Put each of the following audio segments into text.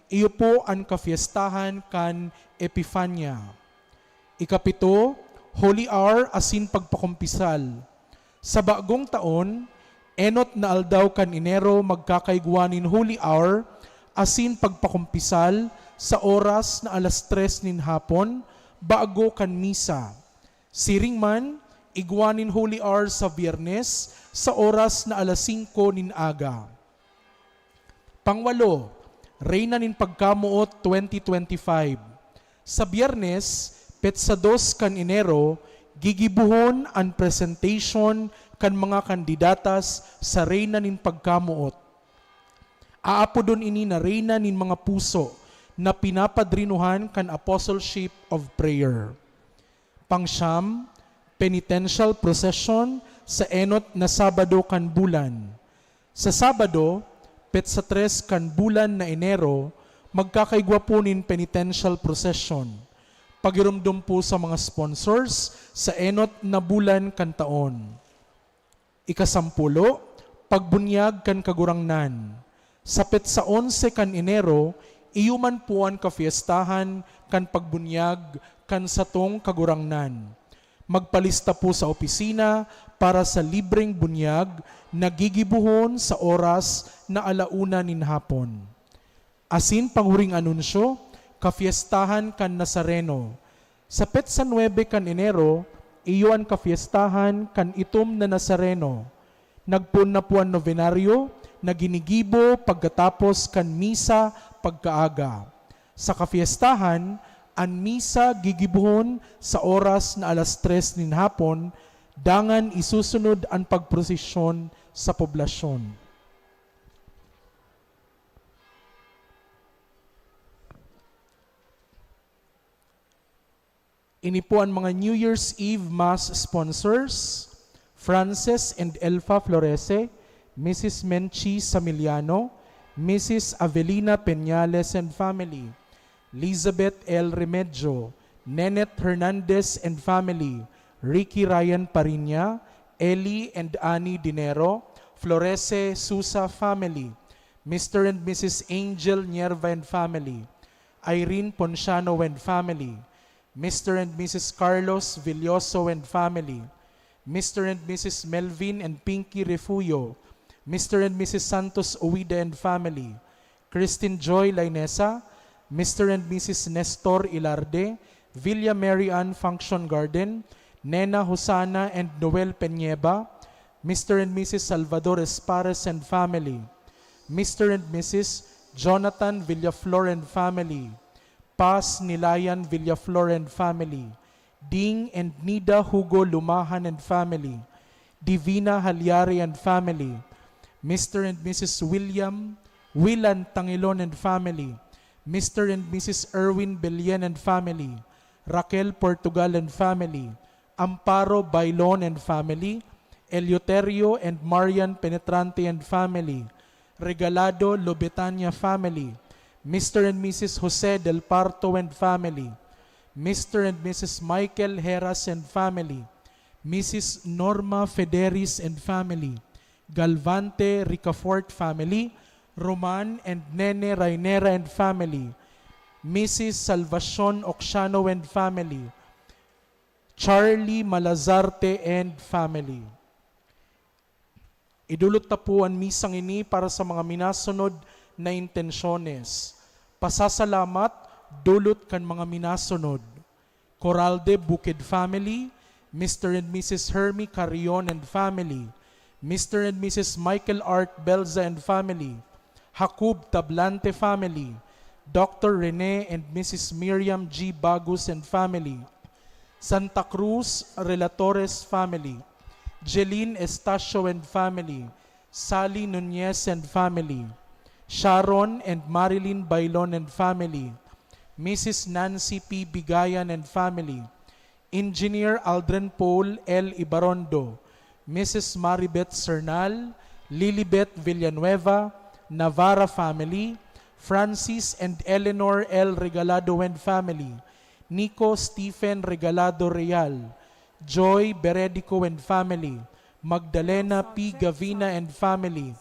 iyo po ang kafiestahan kan Epifania. Ikapito, Holy Hour asin pagpakumpisal. Sa bagong taon, enot na aldaw kan Enero magkakaigwanin Holy Hour asin pagpakumpisal sa oras na alas 3 nin hapon bago kan misa. Siring man, igwanin Holy Hour sa Biyernes sa oras na alas 5 nin aga. Pangwalo, Reyna nin Pagkamuot 2025. Sa Biyernes, petsa 2 kan Enero, gigibuhon ang presentation kan mga kandidatas sa Reyna nin Pagkamuot. Aapodon ini na Reyna nin mga puso na pinapadrinuhan kan Apostleship of Prayer. Pangsyam, penitential procession sa enot na Sabado kan bulan. Sa Sabado, petsa 3 kan bulan na Enero, magkakaigwapunin penitential procession. Pagirumdum po sa mga sponsors sa enot na bulan kan taon. Ikasampulo, pagbunyag kan kagurangnan. Sa petsa 11 kan Enero, iyuman po ang kafiestahan kan pagbunyag kan satong kagurangnan. Magpalista po sa opisina para sa libreng bunyag na gigibuhon sa oras na alauna nin hapon. Asin panghuring anunsyo, kafiestahan kan Nazareno. Sa petsa 9 kan Enero, iyo ang kafiestahan kan itom na Nazareno. Nagpun na po ang novenaryo na ginigibo pagkatapos kan misa pagkaaga. Sa kafiestahan, ang misa gigibuhon sa oras na alas 3 nin hapon, dangan isusunod ang pagprosesyon sa poblasyon. Ini po ang mga New Year's Eve Mass sponsors: Frances and Elfa Florese, Mrs. Menchi Samiliano, Mrs. Avelina Peñales and family, Elizabeth L. Remedio, Nenet Hernandez and family, Ricky Ryan Parinya, Ellie and Annie Dinero, Florese Susa family, Mr. and Mrs. Angel Nierva and family, Irene Ponciano and family, Mr. and Mrs. Carlos Villoso and family, Mr. and Mrs. Melvin and Pinky Refugio, Mr. and Mrs. Santos Uwida and family, Christine Joy Lainesa, Mr. and Mrs. Nestor Ilarde, Villa Mary Ann Function Garden, Nena Hosana and Noel Peñeba, Mr. and Mrs. Salvador Espares and family, Mr. and Mrs. Jonathan Villaflor and family, Paz Nilayan Villaflor and family, Ding and Nida Hugo Lumahan and family, Divina Halyari and family, Mr. and Mrs. Willan Tangilon and family, Mr. and Mrs. Erwin Belian and family, Raquel Portugal and family, Amparo Bailon and family, Eleuterio and Marian Penetrante and family, Regalado Lobetania family, Mr. and Mrs. Jose Del Parto and family, Mr. and Mrs. Michael Heras and family, Mrs. Norma Federis and family, Galvante Ricafort family, Roman and Nene Rainera and family, Mrs. Salvacion Oxiano and family, Charlie Malazarte and family. Idulot na po ang misang ini para sa mga minasunod na intensyones. Pasasalamat, dulot kan mga minasunod. Coralde Bukid family, Mr. and Mrs. Hermie Carrion and family, Mr. and Mrs. Michael Art Belza and family, Hakub Tablante family, Dr. Rene and Mrs. Miriam G. Bagus and family, Santa Cruz Relatores family, Jeline Estacio and family, Sally Nunez and family, Sharon and Marilyn Bailon and family, Mrs. Nancy P. Bigayan and family, Engineer Aldrin Paul L. Ibarondo, Mrs. Maribeth Cernal, Lilibet Villanueva, Navarra family, Francis and Eleanor L. Regalado and family, Nico Stephen Regalado Real, Joy Beredico and family, Magdalena P. Gavina and family,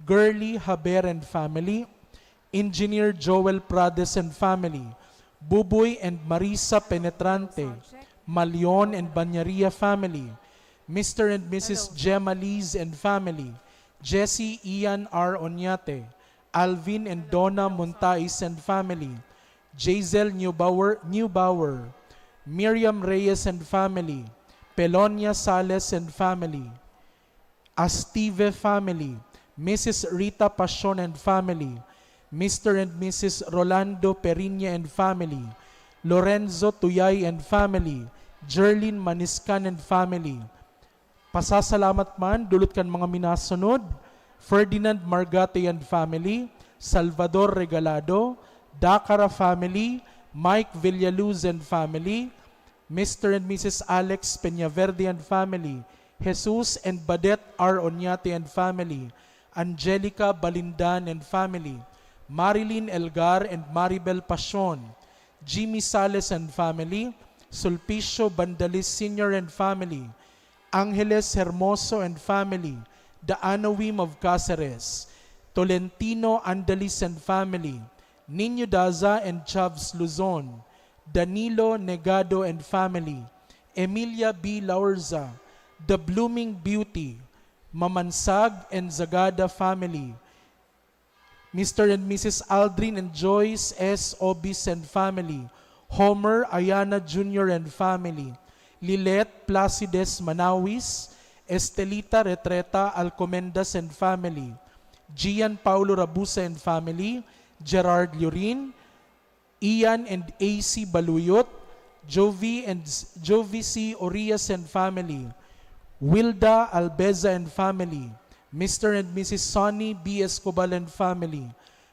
Girly Haber and family, Engineer Joel Prades and family, Buboy and Marisa Penetrante, Malion and Banyaria family, Mr. and Mrs. Gemma Liz and family, Jesse Ian R. Onyate, Alvin and Donna Montais and family, Jazel Neubauer, Miriam Reyes and family, Pelonia Sales and family, Astive family, Mrs. Rita Pasion and family, Mr. and Mrs. Rolando Perinya and family, Lorenzo Tuyay and family, Jerlyn Maniscan and family. Pasasalamat man, dulot kan mga minasunod, Ferdinand Margate and family, Salvador Regalado, Dacara family, Mike Villaluz and family, Mr. and Mrs. Alex Peñaverde and family, Jesus and Badet R. Onyate and family, Angelica Balindan and family, Marilyn Elgar and Maribel Pasion, Jimmy Sales and family, Sulpicio Bandalis Sr. and family, Angeles Hermoso and family, the Anawim of Cáceres, Tolentino Andalis and family, Nino Daza and Chavs Luzon, Danilo Negado and family, Emilia B. Laurza, The Blooming Beauty, Mamansag and Zagada family, Mr. and Mrs. Aldrin and Joyce S. Obis and family, Homer Ayana Jr. and family, Lilet Placides Manawis, Estelita Retreta Alcomendas and family, Gian Paulo Rabusa and family, Gerard Lurin, Ian and AC Baluyot, Jovi C. Orias and family, Wilda Albeza and family, Mr. and Mrs. Sonny B. Escobar and family,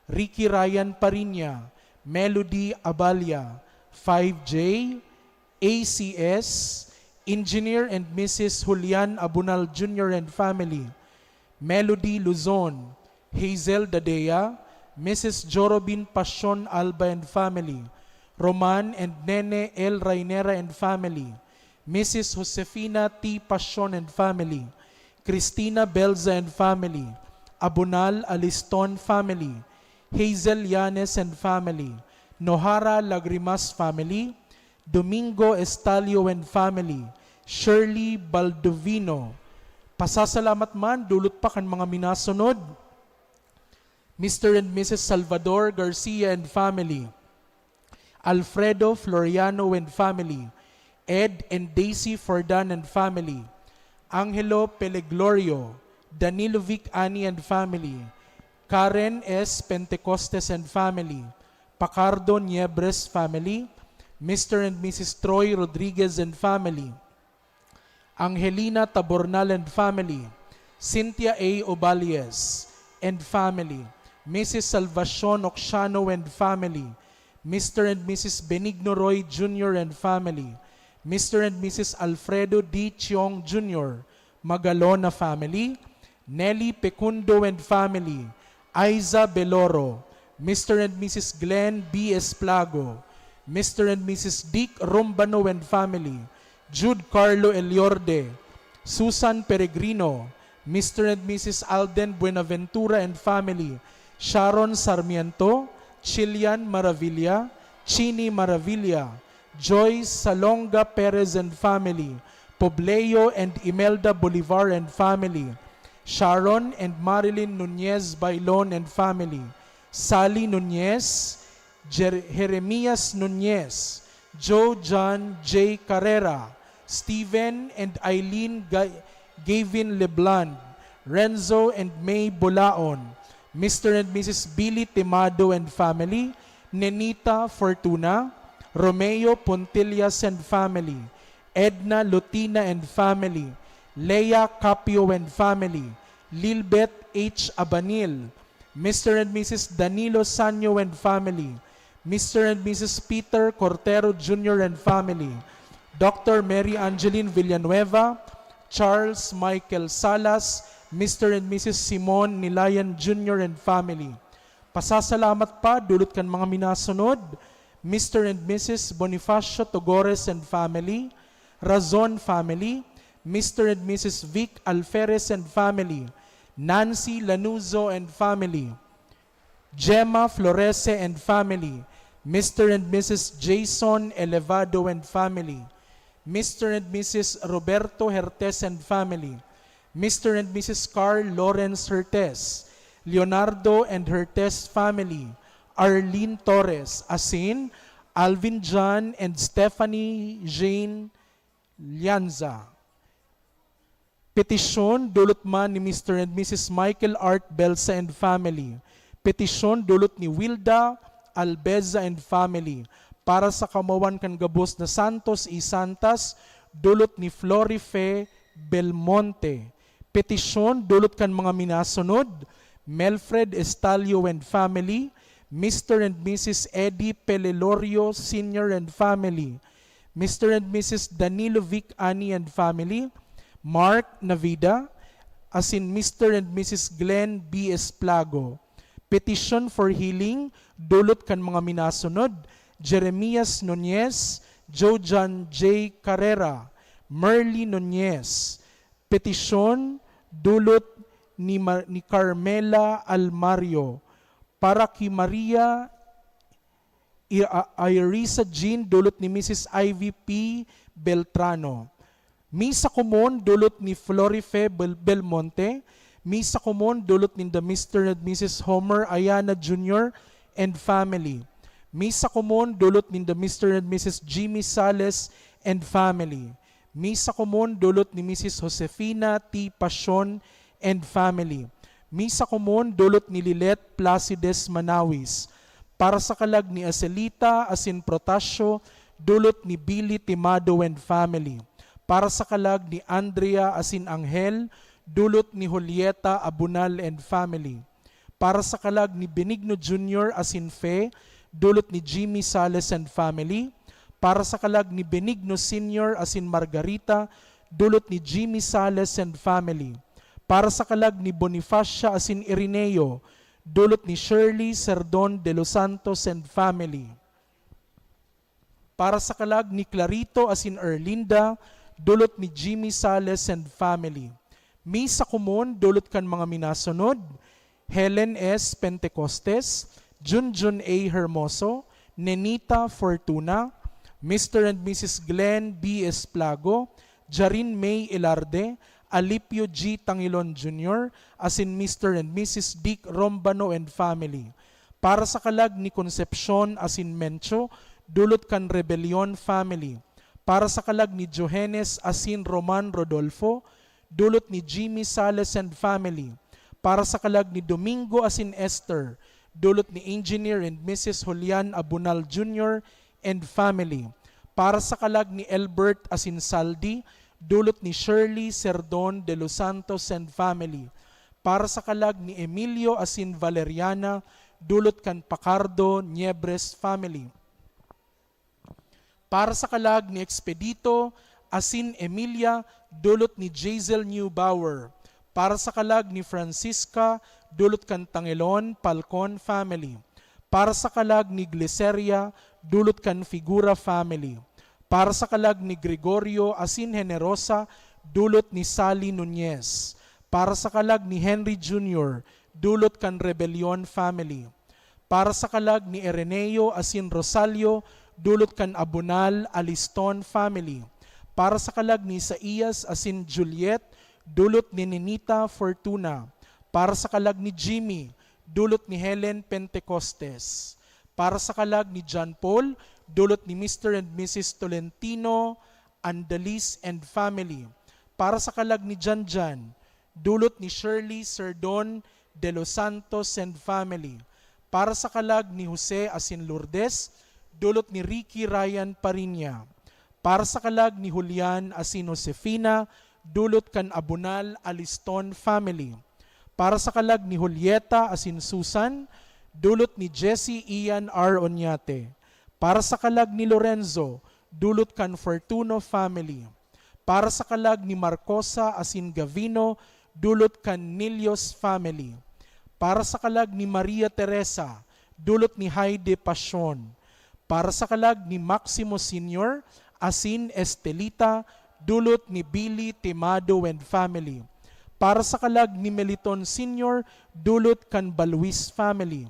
Ricky Ryan Parinya, Melody Abalia, 5J, ACS, Engineer and Mrs. Julian Abunal Jr. and family, Melody Luzon, Hazel Dadea, Mrs. Jorobin Pasion Alba and family, Roman and Nene L. Rainera and family, Mrs. Josefina T. Pasion and family, Cristina Belza and family, Abunal Aliston family, Hazel Yanes and family, Nohara Lagrimas family, Domingo Estalio and family, Shirley Baldovino. Pasasalamat man, dulot pa kan mga minasunod, Mr. and Mrs. Salvador Garcia and family, Alfredo Floriano and family, Ed and Daisy Fordan and family, Angelo Peleglorio, Danilo Vic Ani and family, Karen S. Pentecostes and family, Pacardo Niebres family, Mr. and Mrs. Troy Rodriguez and family, Angelina Tabornal and family, Cynthia A. Obalies and family, Mrs. Salvacion Oxiano and family, Mr. and Mrs. Benigno Roy Jr. and family, Mr. and Mrs. Alfredo D. Chiong Jr., Magalona family, Nelly Pecundo and family, Aiza Beloro, Mr. and Mrs. Glenn B. Esplago, Mr. and Mrs. Dick Rombano and family, Jude Carlo Eliorde, Susan Peregrino, Mr. and Mrs. Alden Buenaventura and family, Sharon Sarmiento, Chilian Maravilla, Chini Maravilla, Joyce Salonga Perez and family, Pobleo and Imelda Bolivar and family, Sharon and Marilyn Nunez Bailon and family, Sally Nunez, Jeremias Nunez, Joe John J. Carrera, Stephen and Eileen Gavin Lebland, Renzo and May Bulaon, Mr. and Mrs. Billy Timado and family, Nenita Fortuna, Romeo Pontillas and family, Edna Lutina and family, Leia Capio and family, Lilbeth H. Abanil, Mr. and Mrs. Danilo Sanyo and family, Mr. and Mrs. Peter Cortero Jr. and family, Dr. Mary Angeline Villanueva, Charles Michael Salas, Mr. and Mrs. Simon Nilayan Jr. and family. Pasasalamat pa, dulot kan mga minasunod, Mr. and Mrs. Bonifacio Togores and family, Razon family, Mr. and Mrs. Vic Alferez and family, Nancy Lanuzo and family, Gemma Florese and family, Mr. and Mrs. Jason Elevado and family, Mr. and Mrs. Roberto Hertes and family, Mr. and Mrs. Carl Lawrence Hertes, Leonardo and Hertes family, Arlene Torres, Asin, Alvin John and Stephanie Jane Lianza. Petisyon dulot man ni Mr. and Mrs. Michael Art Belsa and family. Petisyon dulot ni Wilda Albeza and family para sa kamawan kan gabos na Santos y Santas dulot ni Florife Belmonte. Petisyon dulot kan mga minasunod Melfred Estalio and family, Mr. and Mrs. Eddie Pelelorio Sr. and family, Mr. and Mrs. Danilo Vic Ani and family, Mark Navida, as in Mr. and Mrs. Glenn B. Esplago. Petition for healing, dulot kan mga minasunod, Jeremias Nunez, Jojan J. Carrera, Merly Nunez. Petition, dulot ni Carmela Almario, para kay Maria Irisa Jean, dulot ni Mrs. Ivy P. Beltrano. Misa Common, dulot ni Florife Belmonte. Misa Common, dulot ni the Mr. and Mrs. Homer Ayana Jr. and family. Misa Common, dulot ni the Mr. and Mrs. Jimmy Sales and family. Misa Common, dulot ni Mrs. Josefina T. Pasion and family. Misa Common, dulot ni Lilet Placides Manawis. Para sa kalag ni Acelita Asin Protasio, dulot ni Billy Timado and family. Para sa kalag ni Andrea Asin Angel, dulot ni Julieta Abunal and family. Para sa kalag ni Benigno Jr. Asin Fe, dulot ni Jimmy Sales and family. Para sa kalag ni Benigno Sr. Asin Margarita, dulot ni Jimmy Sales and family. Para sa kalag ni Bonifacia Asin Irineo, dulot ni Shirley Serdon de los Santos and family. Para sa kalag ni Clarito Asin Erlinda, dulot ni Jimmy Sales and family. Misa Common, dulot kan mga minasunod, Helen S. Pentecostes, Junjun A. Hermoso, Nenita Fortuna, Mr. and Mrs. Glenn B. Esplago, Jarin May Ilarde, Alipio G. Tangilon Jr., as in Mr. and Mrs. Dick Rombano and family. Para sa kalag ni Concepcion Asin Mencho, dulot kan Rebellion family. Para sa kalag ni Johannes Asin Roman Rodolfo, dulot ni Jimmy Sales and family. Para sa kalag ni Domingo Asin Esther, dulot ni Engineer and Mrs. Julian Abunal Jr. and family. Para sa kalag ni Albert Asin Saldi, dulot ni Shirley Serdon de los Santos and family. Para sa kalag ni Emilio Asin Valeriana, dulot kan Pacardo Niebres family. Para sa kalag ni Expedito Asin Emilia, dulot ni Jazel Neubauer. Para sa kalag ni Francisca, dulot kan Tangelon Palcon family. Para sa kalag ni Gliceria, dulot kan Figura family. Para sa kalag ni Gregorio Asin Generosa, dulot ni Sally Nunez. Para sa kalag ni Henry Jr., dulot kan Rebellion family. Para sa kalag ni Ereneo Asin Rosalio, dulot kan Abunal Aliston family. Para sa kalag ni Isaias Asin Juliet, dulot ni Ninita Fortuna. Para sa kalag ni Jimmy, dulot ni Helen Pentecostes. Para sa kalag ni John Paul, dulot ni Mr. and Mrs. Tolentino Andalis and family. Para sa kalag ni Janjan, dulot ni Shirley Serdon de los Santos and family. Para sa kalag ni Jose Asin Lourdes, dulot ni Ricky Ryan Parinya. Para sa kalag ni Julian Asin Josefina, dulot kan Abunal Aliston family. Para sa kalag ni Julieta Asin Susan, dulot ni Jesse Ian R. Onyate. Para sa kalag ni Lorenzo, dulot kan Fortuno family. Para sa kalag ni Marcosa Asin Gavino, dulot kan Nilios family. Para sa kalag ni Maria Teresa, dulot ni Heide Pasion. Para sa kalag ni Maximo Sr. Asin Estelita, dulot ni Billy Timado and family. Para sa kalag ni Meliton Sr., dulot kan Balwis family.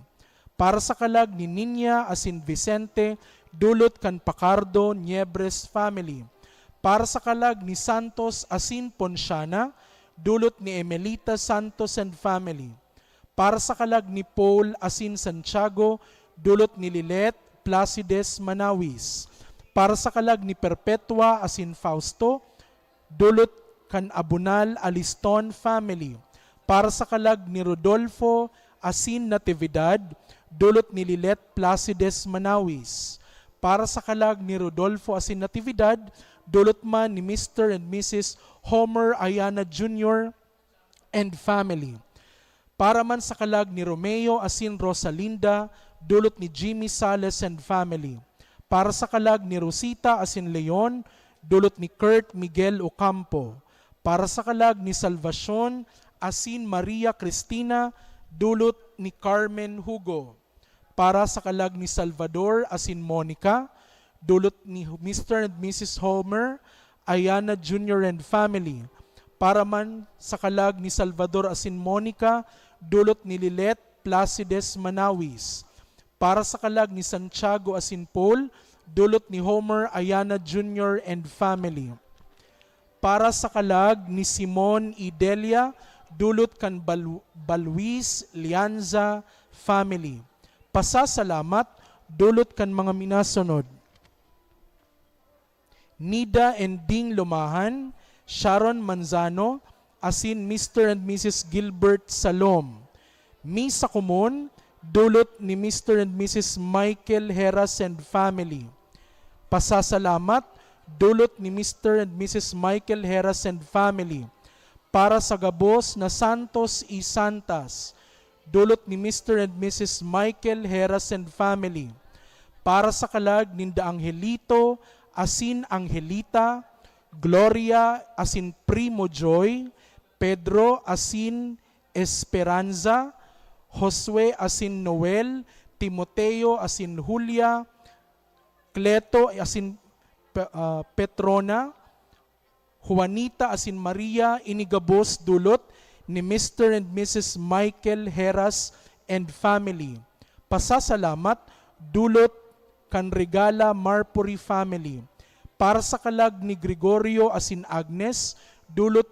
Para sa kalag ni Ninya asin Vicente, dulot kan Pacardo Niebres family. Para sa kalag ni Santos asin Ponciana, dulot ni Emelita Santos and family. Para sa kalag ni Paul asin Santiago, dulot ni Lilet Placides Manawis. Para sa kalag ni Perpetua asin Fausto, dulot kan Abunal Aliston family. Para sa kalag ni Rodolfo asin Natividad, dulot ni Lilet Placides Manawis. Para sa kalag ni Rodolfo asin Natividad, dulot man ni Mr. and Mrs. Homer Ayana Jr. and family. Para man sa kalag ni Romeo asin Rosalinda, dulot ni Jimmy Sales and family. Para sa kalag ni Rosita asin Leon, dulot ni Kurt Miguel Ocampo. Para sa kalag ni Salvacion asin Maria Cristina, dulot ni Carmen Hugo. Para sa kalag ni Salvador asin Monica, dulot ni Mr. and Mrs. Homer Ayana Jr. and family. Para man sa kalag ni Salvador asin Monica, dulot ni Lilet Placides Manawis. Para sa kalag ni Santiago asin Paul, dulot ni Homer Ayana Jr. and family. Para sa kalag ni Simon Idelia, dulot kan Balwis Lianza family. Pasasalamat, dulot kan mga minasunod: Nida and Ding Lumahan, Sharon Manzano, asin Mr. and Mrs. Gilbert Salom. Misa Kumon, dulot ni Mr. and Mrs. Michael Heras and family. Pasasalamat, dulot ni Mr. and Mrs. Michael Heras and family. Para sa gabos na Santos y Santas, dulot ni Mr. and Mrs. Michael Heras and family. Para sa kalag ni Angelito asin Angelita, Gloria asin Primo Joy, Pedro asin Esperanza, Josue asin Noel, Timoteo asin Julia, Cleto asin Petrona, Juanita asin Maria, inigabos dulot ni Mr. and Mrs. Michael Heras and family. Pasasalamat, dulot kan Regala Marpuri family. Para sa kalag ni Gregorio asin Agnes, dulot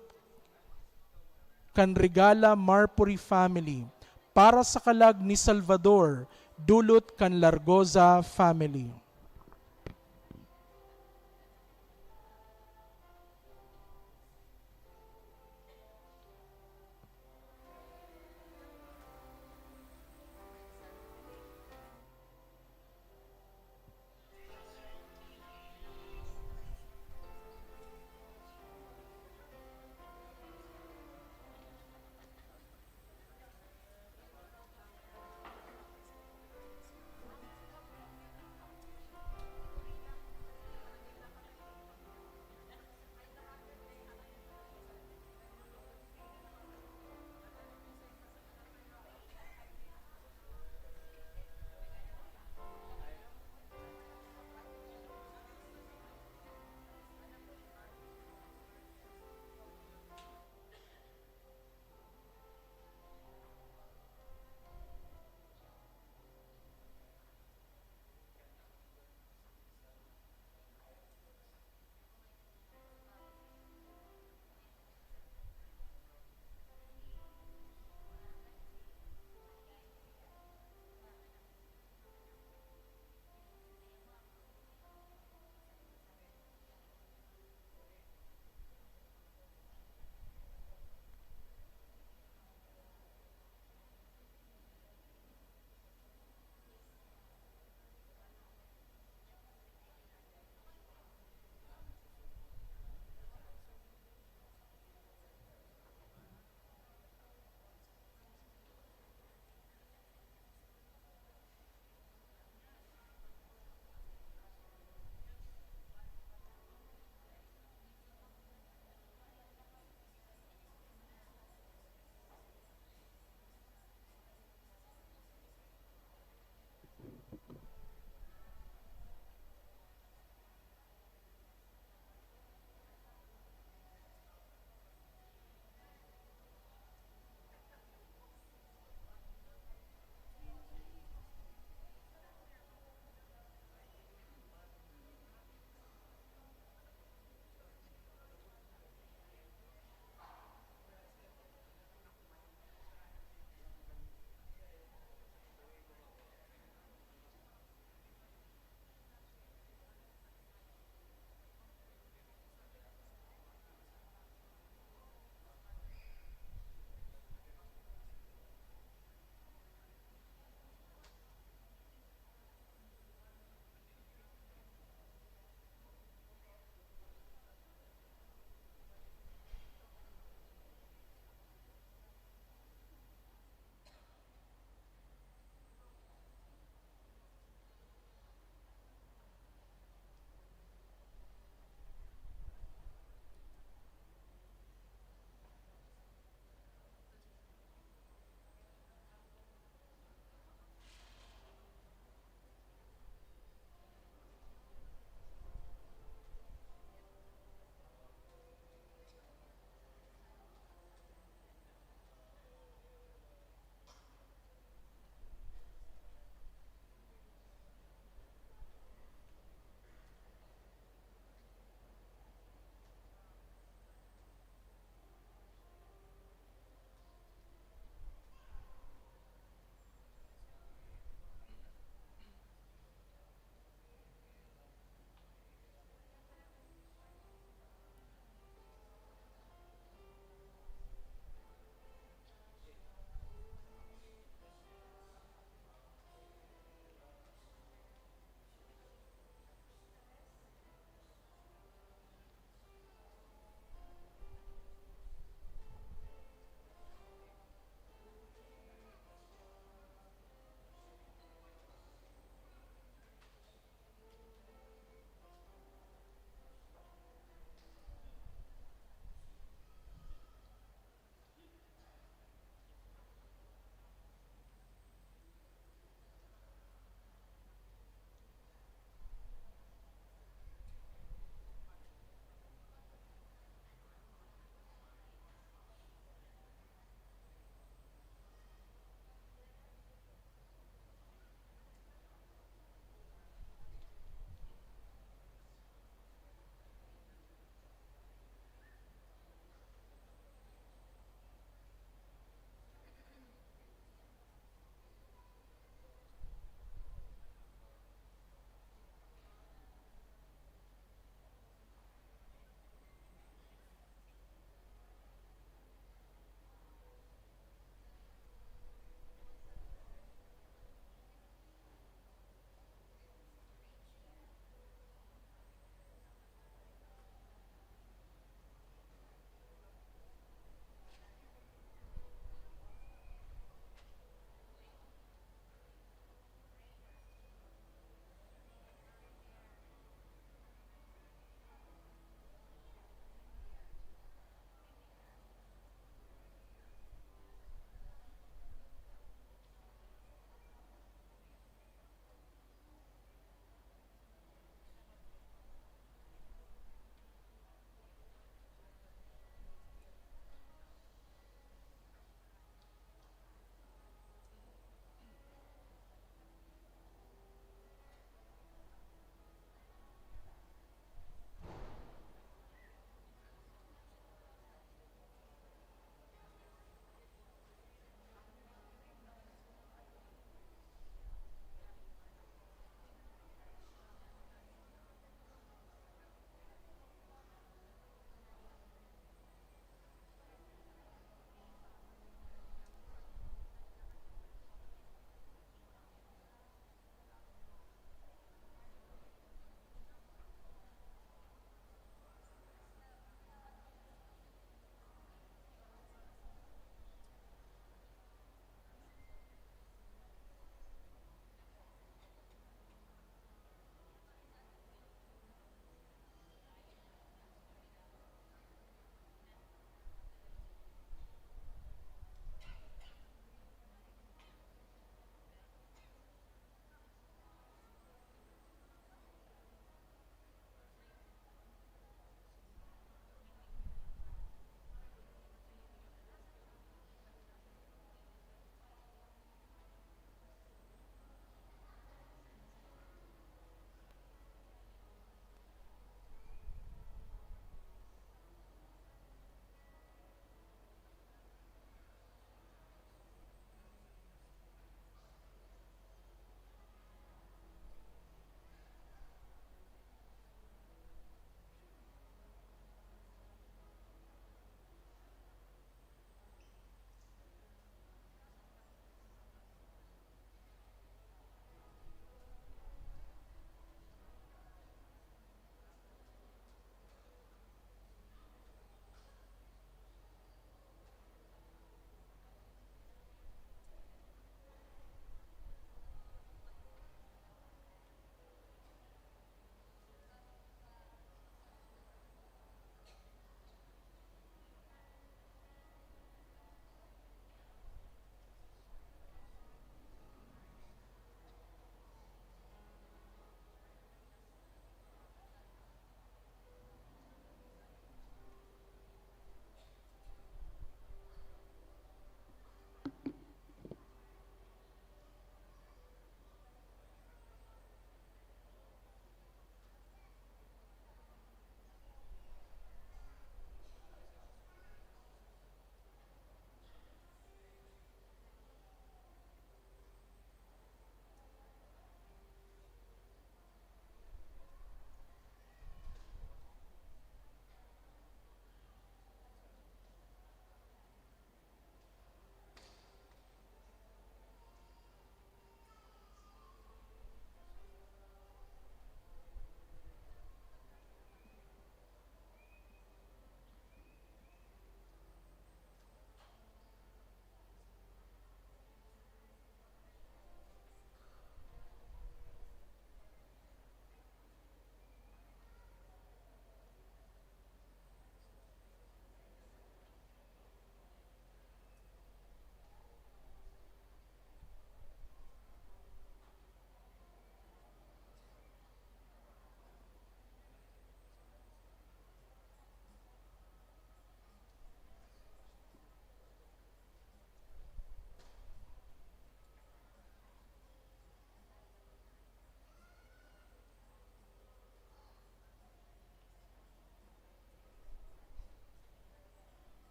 kan Regala Marpuri family. Para sa kalag ni Salvador, dulot kan Largoza family.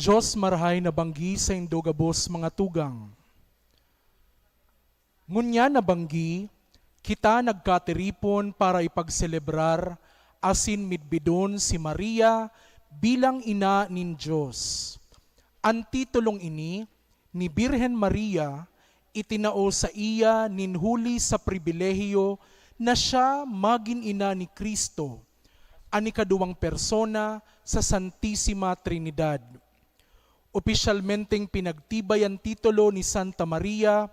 Diyos marahay na banggi sa indogabos mga tugang. Ngunya na banggi, kita nagkatiripon para ipagselebrar asin midbidon si Maria bilang ina nin Diyos. Ang titulong ini ni Birhen Maria itinao sa iya ninhuli sa pribilehiyo na siya maging ina ni Kristo, ang ikaduwang persona sa Santissima Trinidad. Opisyalmenteng pinagtibay ang titulo ni Santa Maria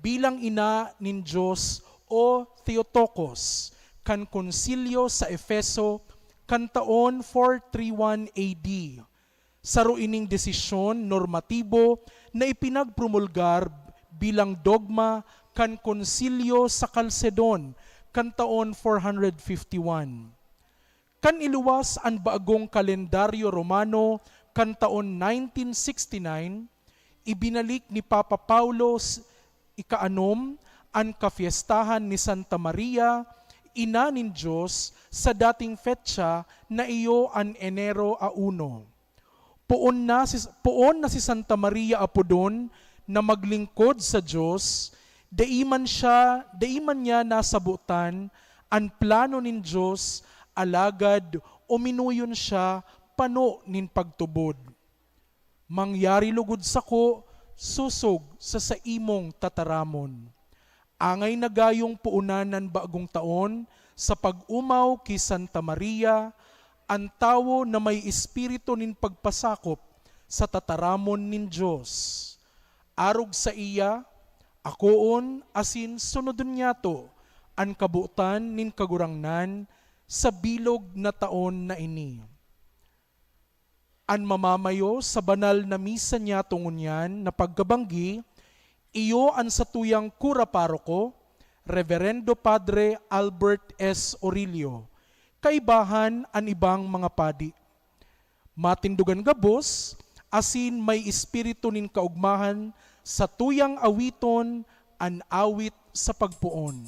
bilang ina nin Diyos o Theotokos kan konsilyo sa Efeso kan taon 431 AD. Saro ining desisyon normatibo na ipinagpromulgar bilang dogma kan konsilyo sa Calcedon kan taon 451. Kan iluwas ang baagong kalendaryo Romano kan taon 1969, ibinalik ni Papa Paulo ika-6 ang kafiestahan ni Santa Maria, ina nin Diyos, sa dating fetsa na iyo an Enero 1. Poon na si Santa Maria apodon na maglingkod sa Diyos, daiman niya nasabutan ang plano nin Diyos, alagad uminuyon siya pano nin pagtubod. Mangyari lugod sako, susog sa imong tataramon. Angay nagayong puunan ng bagong taon sa pag-umaw ki Santa Maria, ang tawo na may espiritu nin pagpasakop sa tataramon nin Diyos. Arog sa iya, akoon asin sunodon niya to, ang kabuutan nin kagurangnan sa bilog na taon na ini. An mamamayo sa banal na misa niya tungunyan na pagkabanggi, iyo ang satuyang kura paroko, Reverendo Padre Albert S. Orilio, kaibahan ang ibang mga padi. Matindugan gabos, asin may espiritu nin kaugmahan sa tuyang awiton an awit sa pagpuon.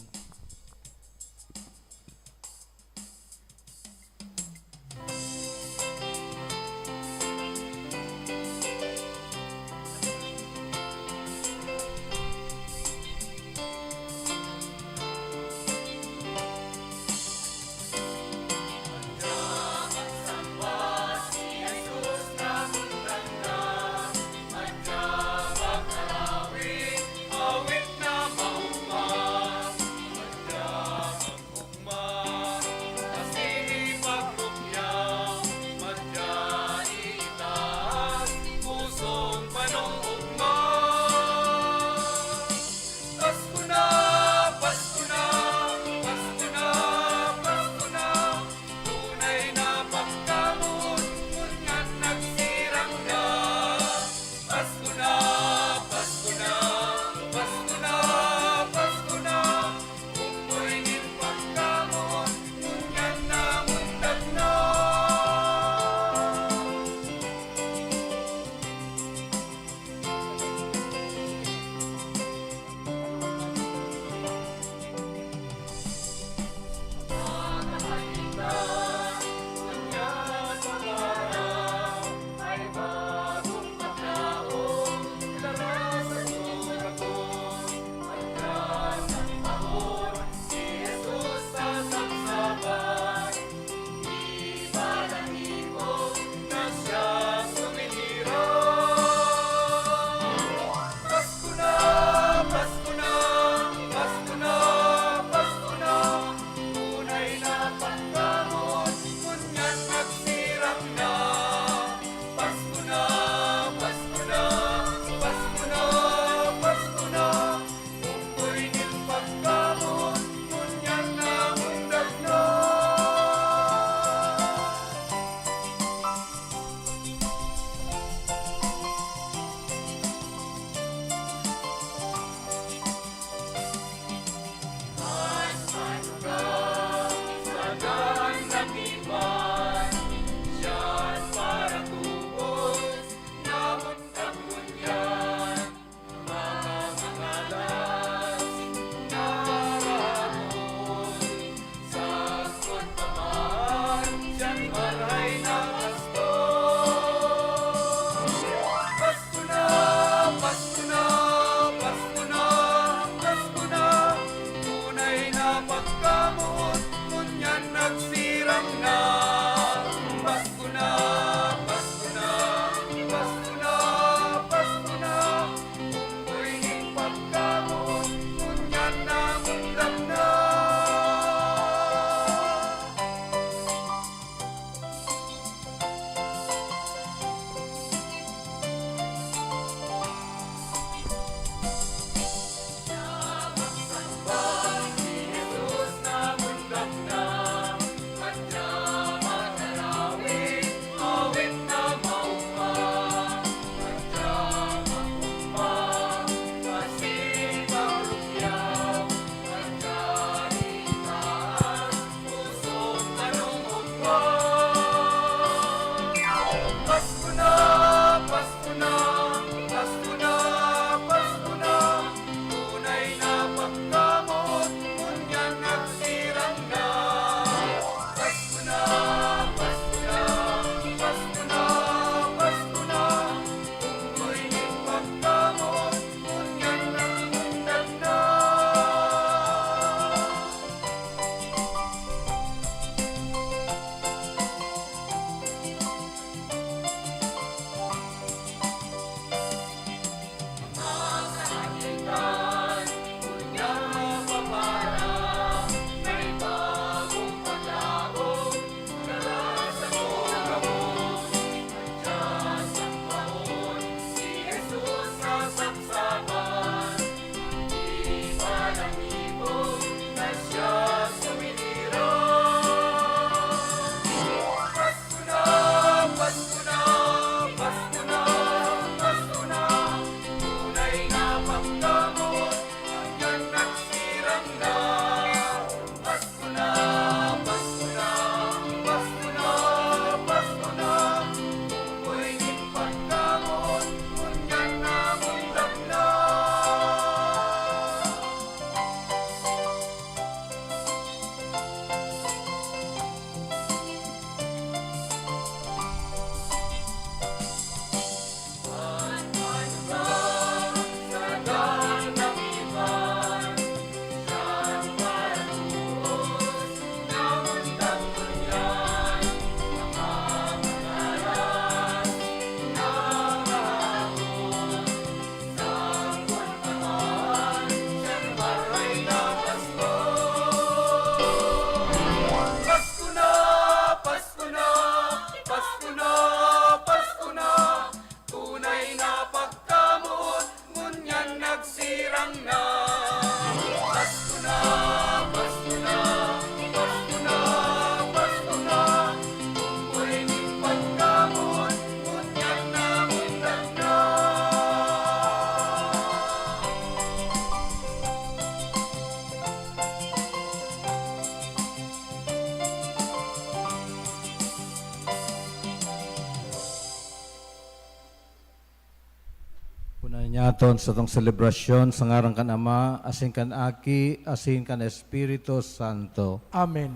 Nanyaton sa tong selebrasyon sa ngarang kan Ama, asin kan Aki, asin kan Espiritu Santo. Amen.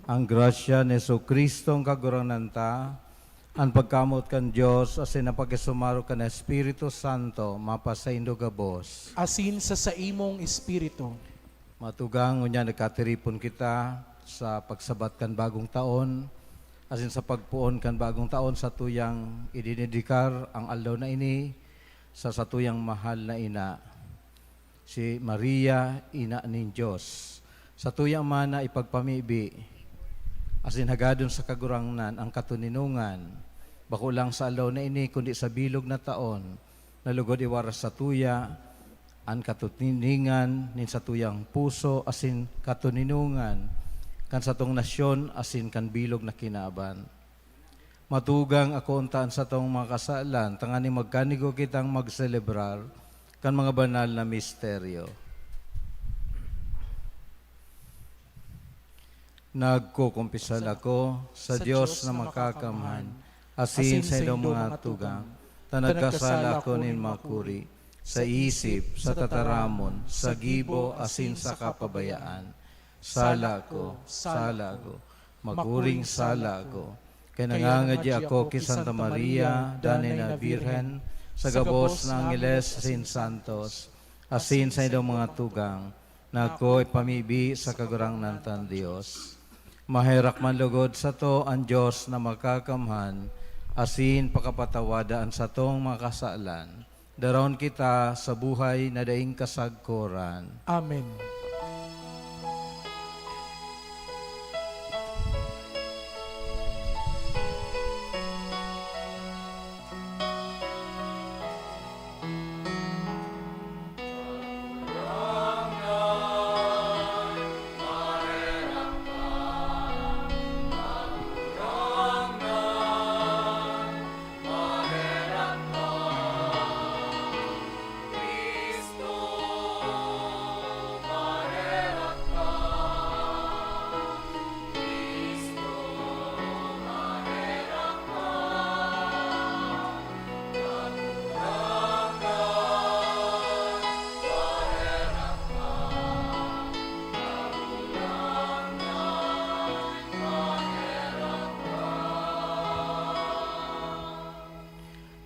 Ang grasya ni Jesucristo ang kaguranan ta, ang pagkamot kan Dios asin ang pagkisumaro kan Espiritu Santo, mapasaindo gabos. Asin sa imong espiritu. Matugang unya nagkatiripon kita sa pagsabat kan bagong taon, asin sa pagpuon kan bagong taon sa tuyang idinidikar ang aldaw na ini, sa satuyang mahal na ina, si Maria, ina ning Diyos. Sa tuyang mana ipagpamibi, asin hagadon sa kagurangnan ang katuninungan, bako lang sa alaw na ini, kundi sa bilog na taon, nalugod iwaras sa tuya, ang katuningan nin sa tuyang puso, asin katuninungan, kan sa tong nasyon, asin kan bilog na kinaban. Matugang ako untaan sa tong mga kasalan, tangani magkanigo kitang magselebrar kan mga banal na misteryo. Nagkukumpisal ako sa Diyos na makakamhan, asin sa iyong mga tugang, tanagkasala ko nin makuri, sa isip, sa tataramon, sa gibo, asin sa kapabayaan. Sala ko, maguring sala ko. Kaya nangangadya ako kay Santa Maria, danay na Birhen, sa gabos ng Angeles, asin Santos, asin sa iyong mga tugang, na ako ipamibi sa kagurangnan tan Diyos. Maherak man lugod sa to ang Diyos na makakamhan, asin pakapatawadaan sa tong mga kasalan. Daron kita sa buhay na daing kasagkoran. Amen.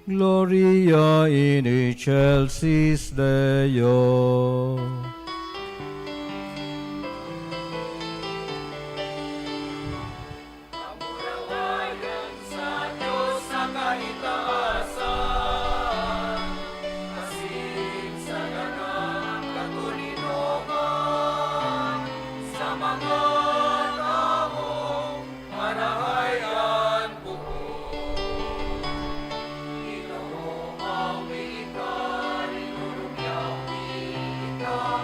Gloria in excelsis Deo. Amurawayan sa Diyos sa kaitaasan, asin sa ganang katulinungan, sa mga taong manahayan buo. Ikaw mo mawika, rinulong yaw ika,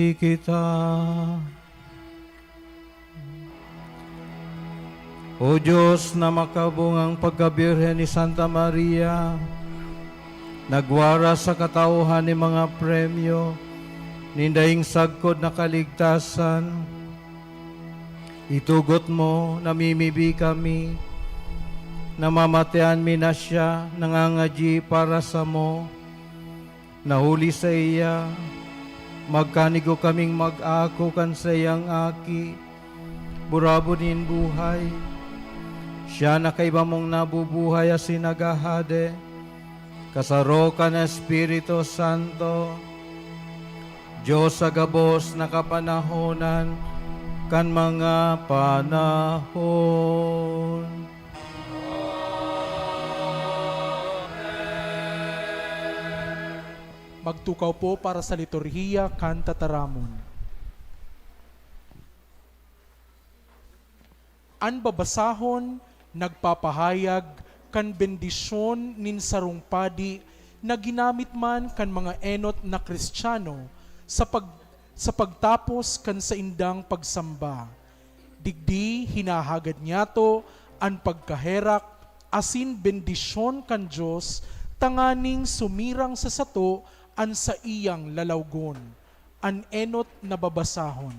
pinupuri kita. O Diyos na makabungang pagkabirhen ni Santa Maria, nagwara sa katauhan ni mga premyo, nindaing sagkod na kaligtasan, itugot mo, namimibi kami, namamatayan mi na siya, nangangaji para sa mo, nahuli sa iya, magkanigo kaming mag-ako kan sa iyang aki, burabo nin buhay, siya na kaiba mong nabubuhay as sinagahade, kasaro ka na Espiritu Santo, Diyos sa gabos na kapanahonan, kan mga panahon. Magtukaw po para sa liturhiya, kanta taramon. An babasahon, nagpapahayag, kan bendisyon nin sarong padi, na ginamit man kan mga enot na Kristiyano, sa pagtapos kan sa indang pagsamba. Digdi hinahagad niya to, an pagkaherak, asin bendisyon kan Diyos, tanganing sumirang sa sato, an sa iyang lalawgon, an enot na babasahon.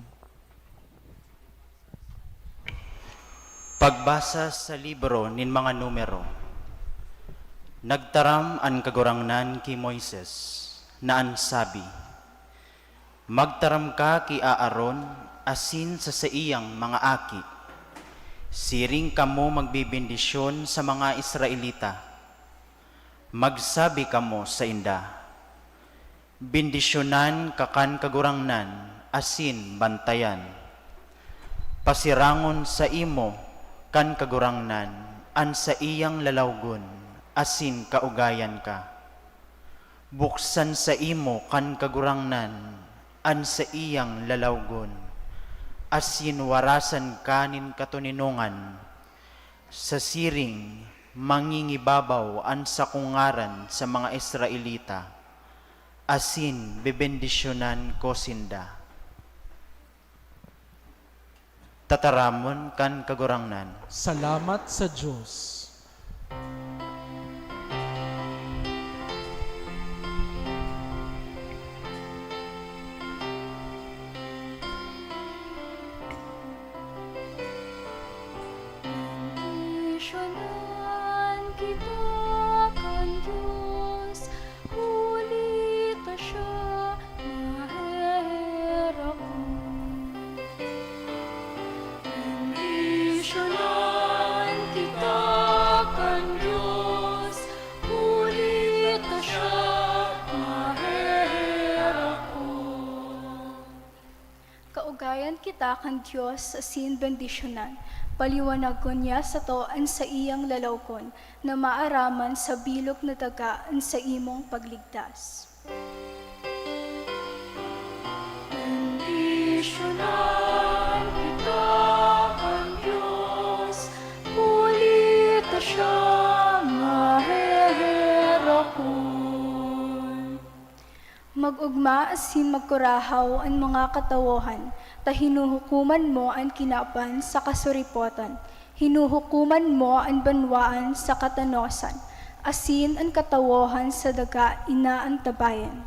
Pagbasa sa libro nin mga numero. Nagtaram an kagurangnan ki Moises, na an sabi, magtaram ka ki Aaron, asin sa iyang mga aki. Siring kamo magbibindisyon sa mga Israelita. Magsabi kamo sa inda, bindisyonan kakan kagurangnan, asin bantayan. Pasirangon sa imo, kan kagurangnan, an sa iyang lalawgon, asin kaugayan ka. Buksan sa imo kan kagurangnan, an sa iyang lalawgon, asin warasan kanin katuninungan, sa siring mangingibabaw an sa kungaran sa mga Israelita, asin bebendisyonan ko sinda. Tataramon kan kagurangnan. Salamat sa Diyos. Bendisyonan kita kan Diyos, huli ta siya maheherakon. Bendisyonan kita kan Diyos, huli ta siya maheherakon. Kaugayan kita kan Diyos asin bendisyonan, paliwanagon niya sa toan sa iyang lalawkon, na maaraman sa bilog na dagaan sa imong pagligtas. Bendisyonan kita kan Diyos, huli ta siya maheherakon. Mag-ugma asin magkurahaw ang mga katawohan, ta hinuhukuman mo ang kinapan sa kasuripotan, hinuhukuman mo ang banwaan sa katanosan, asin ang katawohan sa daga ina ang tabayan.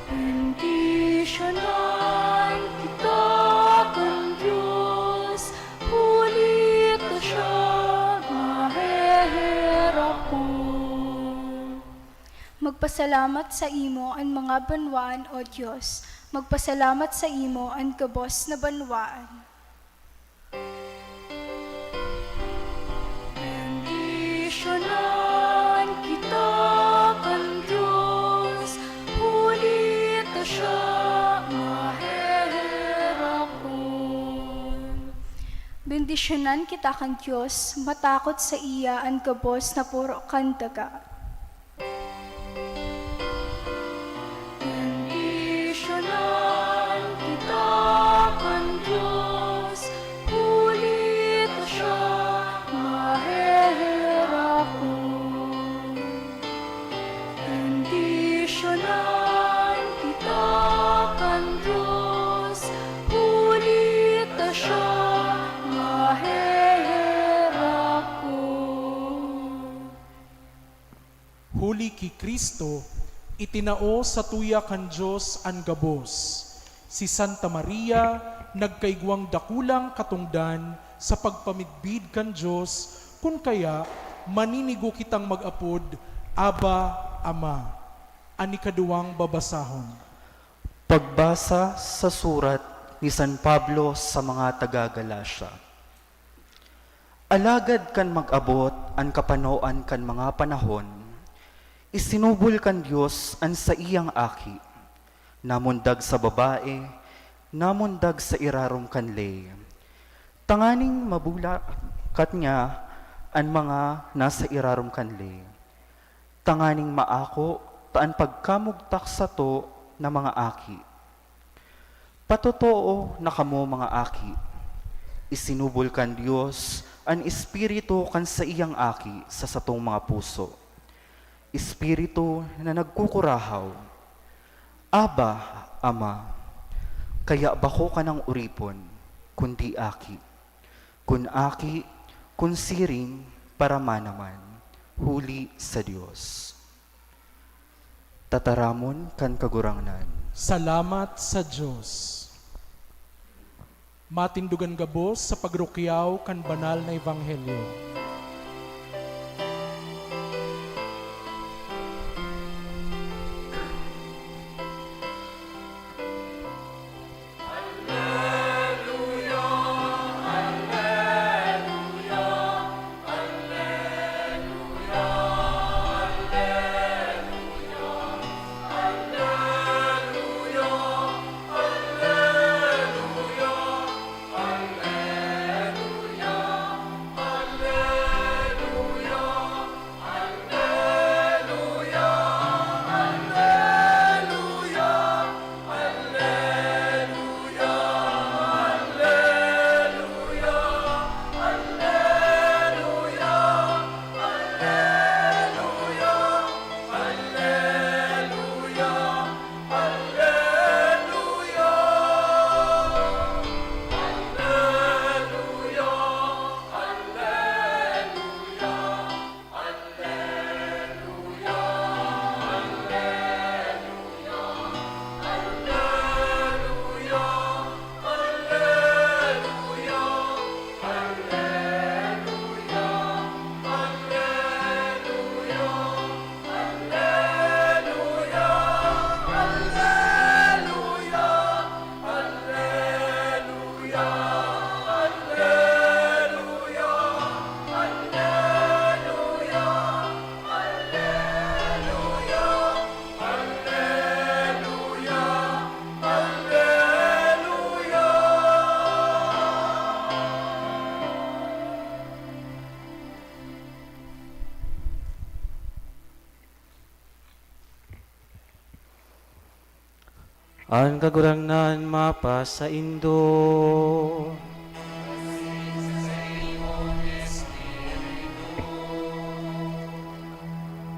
Bendisyonan kita kan Diyos, huli ta siya maheherakon. Magpasalamat sa imo ang mga banwaan, O Diyos. Magpasalamat sa imo ang kabos na banwaan. Bendisyonan kita kan Diyos, huli ta siya maheherakon. Bendisyonan kita kan Diyos, matakot sa iya ang kabos na puro kan daga. Bendisyonan kita kan Diyos, huli ta siya maheherakon. Bendisyonan Huli ki Kristo, itinao sa tuya kan Diyos an gabos. Si Santa Maria, nagkaigwang dakulang katungdan sa pagpamidbid kan Diyos, kun kaya maninigo kitang mag-apod, Aba, Ama. Ani kaduwang babasahon. Pagbasa sa surat ni San Pablo sa mga taga-Galacia. Alagad kan mag-abot an kapanoan kan mga panahon, isinubol kan Dios an sa iyang aki, namundag sa babae, namundag sa irarom kanle. Tanganing mabulakat niya an mga nasa irarom kanle. Tanganing maako taan pagkamugtak sa to na mga aki. Patotoo na kamo mga aki, isinubol kan Dios an espiritu kan sa iyang aki sa satong mga puso. Espiritu na nagkukurahaw, Aba, Ama, kaya bako ka ng uripon, kundi aki. Kun aki, kun siring, para manaman, huli sa Dios. Tataramon kan kagurangnan. Salamat sa Diyos. Matindugan gabos sa pagrukyaw kan banal na ebanghelyo. Ang kagurangnan mapa sa Indo.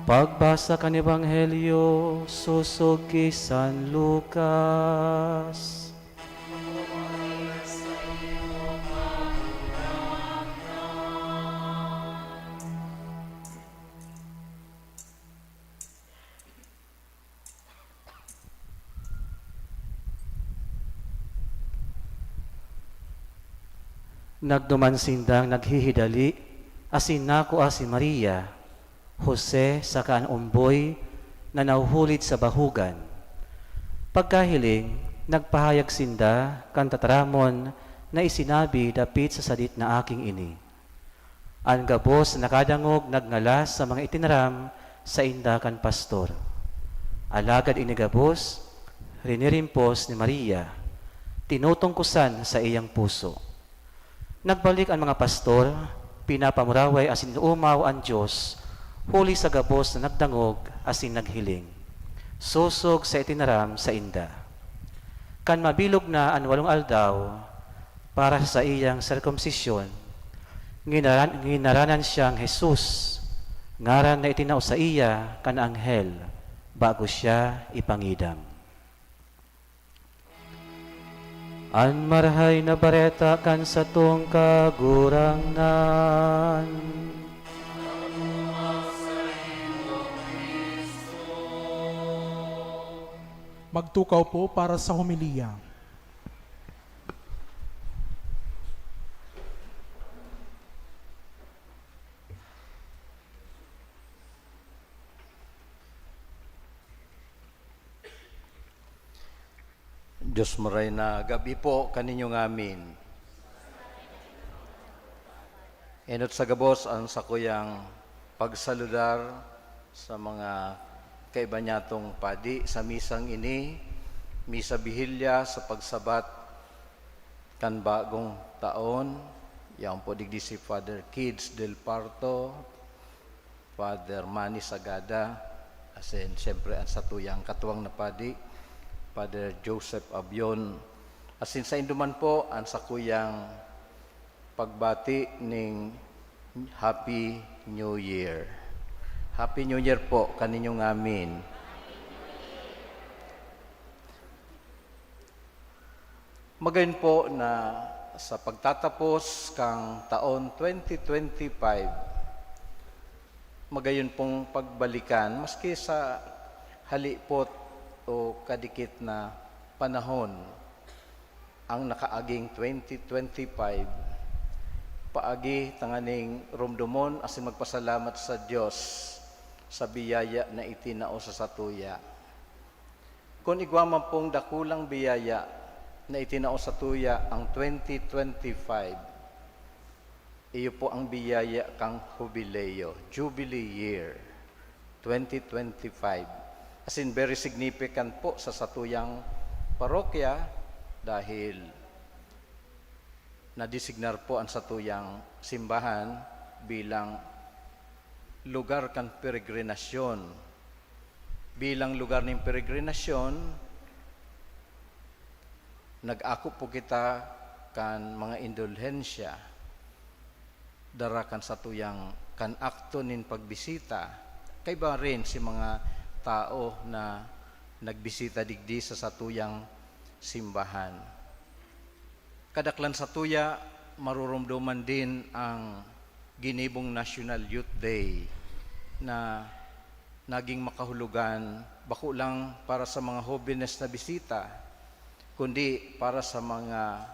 Pagbasa kan Ebanghelyo susog kay San Lucas. Nagduman sindang naghihidali, asin nako si Maria, Jose sa kaan umboy, na nauhulid sa bahugan. Pagkahiling, nagpahayag sinda kan tataramon na isinabi dapit sa sadit na aking ini. Ang gabos nakadangog nagngalas sa mga itinaram sa inda kan pastor. Alagad inigabos, rinirimpos ni Maria, tinutungkusan sa iyang puso. Nagbalik ang mga pastor, pinapamuraway asin umaw ang Diyos, huli sa gabos na nagdangog asin naghiling. Susog sa itinaram sa inda. Kan mabilog na ang 8 aldaw para sa iyang circumcision, ginaranan siyang Jesus, ngaran na itinao sa iya kan anghel, bago siya ipangidam. An marhay na bareta kan sa tong kagurangnan. Magtukaw po para sa homilya. Diyos maray na gabi po kaninyong amin. Enot sa gabos ang sakuyang pagsaludar sa mga kaibanyatong padi sa misang ini, misa bihilya sa pagsabat kan bagong taon. Yan po digdi si Father Kids del Parto, Father Manny Sagada, asin siyempre ang satuyang katuwang na padi, Father Joseph Abion. Asin sa induman po ang sakuyang pagbati ning Happy New Year. Happy New Year po kaninyong amin. Magayon po na sa pagtatapos kang taon 2025, magayon pong pagbalikan maski sa halipot o kadikit na panahon ang nakaaging 2025, paagi tanganing rumdumon asin magpasalamat sa Dios sa biyaya na itinao sa satuya. Kung igwaman pong dakulang biyaya na itinao sa tuya ang 2025, iyo po ang biyaya kang jubileo, Jubilee Year 2025. As in, very significant po sa satuyang parokya dahil nadesignar po ang satuyang simbahan bilang lugar kan peregrinasyon. Bilang lugar ng peregrinasyon, nag-ako po kita kan mga indulhensya, darakan satuyang kan akto nin pagbisita, kay ba rin si mga tao na nagbisita digdi sa satuyang simbahan. Kadaklan sa tuya, marurumduman din ang ginibong National Youth Day na naging makahulugan bako lang para sa mga homeless na bisita, kundi para sa mga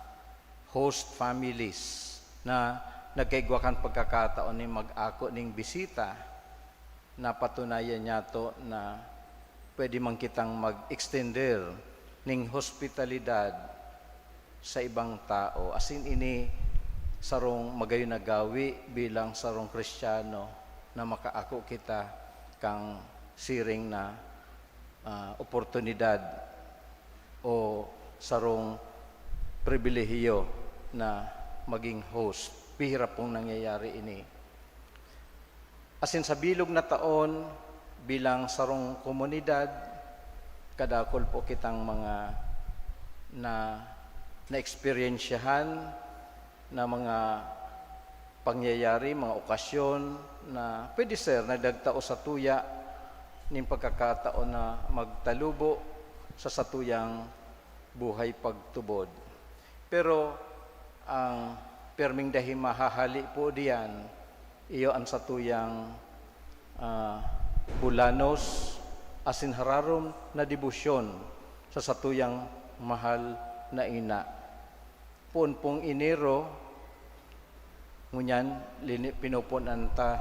host families na nagkaigwakan pagkakataon ni mag-ako ning bisita, na patunayan niya to na pwede man kitang mag-extender ning hospitalidad sa ibang tao. Asin ini sarong magayon na gawi bilang sarong Kristiyano na makaako kita kang siring na oportunidad o sarong pribilehiyo na maging host. Bihira pong nangyayari ini. Asin sa bilog na taon bilang sarong komunidad, kadakol po kitang mga na-experiensyahan na mga pangyayari, mga okasyon na pwede sir, nagdagtao sa tuya ng pagkakataon na magtalubo sa satuyang buhay pagtubod. Pero ang perming dahil mahahali po diyan, iyo ang satuyang bulanos asin hararom na debosyon sa satuyang mahal na ina. Pun Enero, ngunyan, pinupunan ta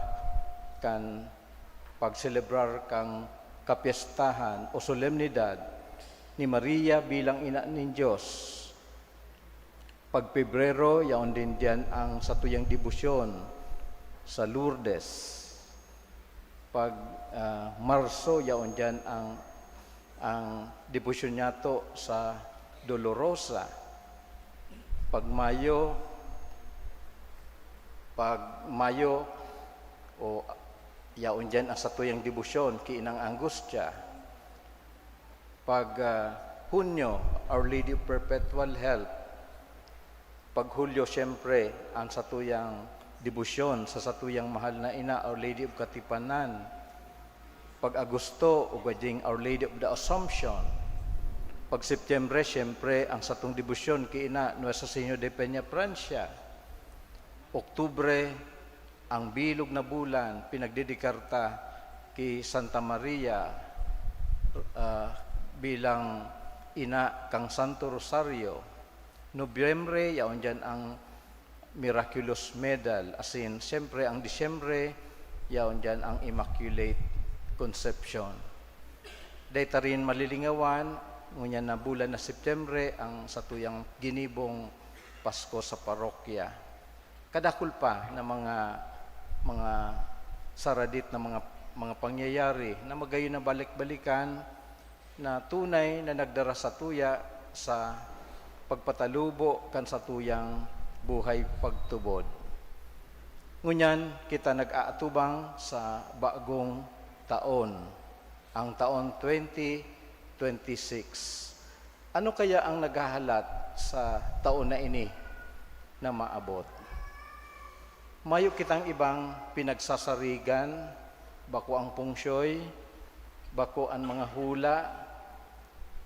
kan pagselebrar kang kapiestahan o solemnidad ni Maria bilang ina ng Diyos. Pag Pebrero, yaon din diyan ang satuyang debosyon sa Lourdes. Pag Marso, yaon diyan ang debosyon niya to sa Dolorosa. Pag Mayo o yaon dyan ang satuyang debosyon kiinang Angustia. Pag Hunyo, Our Lady of Perpetual Help. Pag Hulyo, siyempre ang satuyang debosyon sa satuyang mahal na ina, Our Lady of Katipanan. Pag Agosto, ugwading Our Lady of the Assumption. Pag Setyembre, siyempre, ang satong debosyon kiina Nuestra Señora de Peña Francia. Oktubre, ang bilog na bulan, pinagdidikarta kay Santa Maria, bilang ina kang Santo Rosario. Nobyembre, yaon dyan ang Miraculous Medal. As in, siyempre ang Disyembre, yaon dyan ang Immaculate Conception. Dahita rin malilingawan, ngunyan na bulan na Septembre, ang satuyang ginibong Pasko sa parokya. Kadakul pa na mga saradit na mga pangyayari na magayon na balik-balikan na tunay na nagdara sa tuya sa pagpatalubo kan sa tuyang buhay pagtubod. Ngunyan kita nag-aatubang sa bagong taon, ang taon 2026. Ano kaya ang naghahalat sa taon na ini na maabot? Mayo kitang ibang pinagsasarigan, bako ang pungsyoy, bako ang mga hula,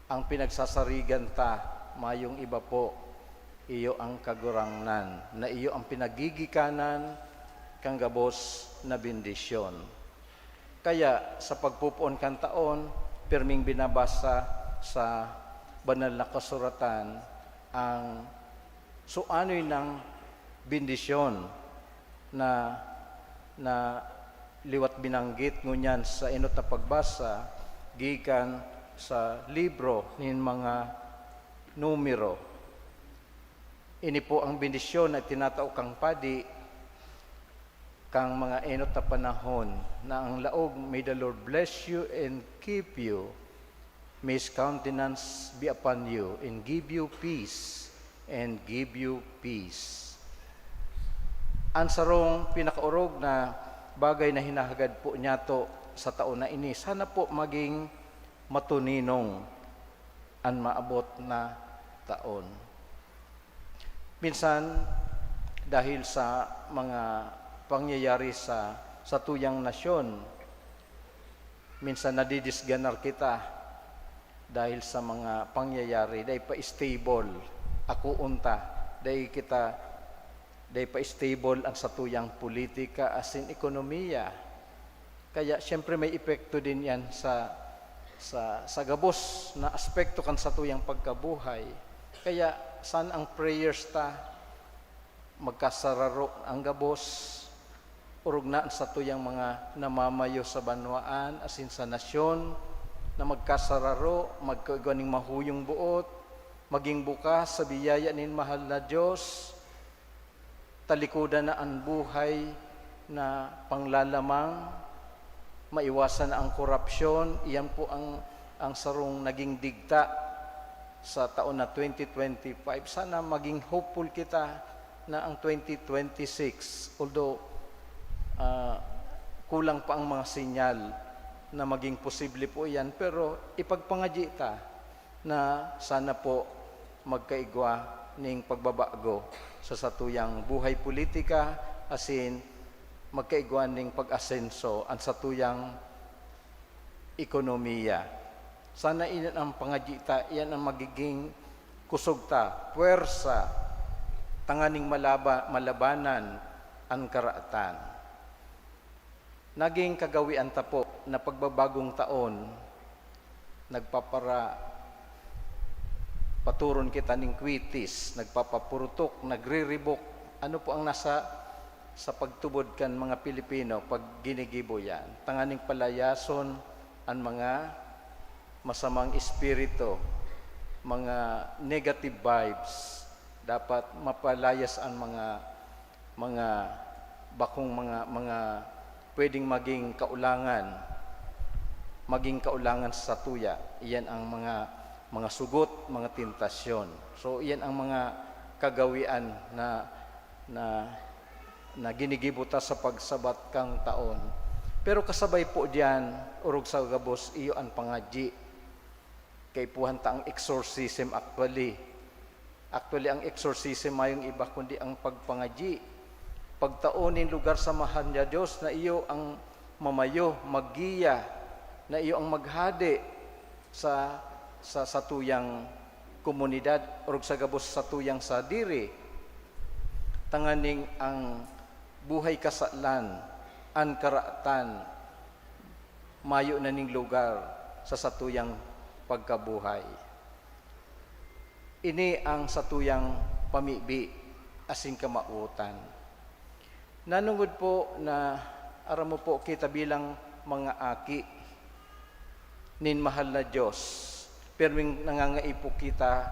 ang pinagsasarigan ta, mayong iba po, iyo ang kagurangnan, na iyo ang pinagigikanan kang gabos na bendisyon. Kaya sa pagpupuon kan taon, pirming binabasa sa banal na kasuratan ang suanoy ng bendisyon na liwat binanggit ngunyan sa inot na pagbasa gikan sa libro nin mga numero. Ini po ang bendisyon na tinatao kang padi kang mga enot na panahon na ang laog, may the Lord bless you and keep you. May His countenance be upon you and give you peace and give you peace. Ang sarong pinakaurog na bagay na hinahagad po niya to sa taon na ini, sana po maging matuninong ang maabot na taon. Minsan, dahil sa mga pangyayari sa tuyang nasyon, minsan nadidisganar kita dahil sa mga pangyayari, dahil pa-stable, ako unta, dahil pa-stable ang satuyang politika as in ekonomiya. Kaya siyempre may epekto din yan sa gabos na aspekto kan satuyang pagkabuhay. Kaya saan ang prayers ta magkasararo ang gabos, urog na sa tuyang mga namamayo sa banwaan, asin sa nasyon, na magkasararo, magkaganing mahuyong buot, maging bukas sa biyaya nin mahal na Diyos, talikudan na ang buhay na panglalamang, maiwasan na ang korupsyon. Iyan po ang sarong naging digta sa taon na 2025. Sana maging hopeful kita na ang 2026, although kulang pa ang mga sinyal na maging posible po yan, pero ipagpangadyi ta na sana po magkaigwa ning pagbabago sa satuyang buhay politika, asin magkaigwa ning pag-asenso ang satuyang ekonomiya. Sana iyan ang pangadyi ta, iyan ang magiging kusog ta, puwersa, tanganing malabanan ang karaatan. Naging kagawian ta po na pagbabagong taon, paturon kita ning kwitis, nagpapapurutok, nagriribok. Ano po ang nasa sa pagtubod kan mga Pilipino pag ginigibo yan? Tanganing palayason ang mga masamang espiritu, mga negative vibes. Dapat mapalayas ang mga bakong mga pwedeng maging kaulangan sa tuya. Iyan ang mga sugot, mga tentasyon. So iyan ang mga kagawian na ginigibuta sa pagsabat kang taon. Pero kasabay po diyan, urog sa gabos, iyo ang pangadyi. Kay puhan ta ang exorcism actually. Actually, ang exorcism mayong iba kundi ang pagpangadyi. Pagtaonin lugar sa mahal niya Diyos na iyo ang mamayo, maggiya, na iyo ang maghadi sa tuyang komunidad o sa gabos sa tuyang sadiri. Tanganing ang buhay kasalan, ang karaatan, mayo na ning lugar sa satuyang pagkabuhay. Ini ang satuyang pamibi asin kamautan. Nanungod po na aram mo po kita bilang mga aki nin mahal na Diyos. Perming nangangaipo kita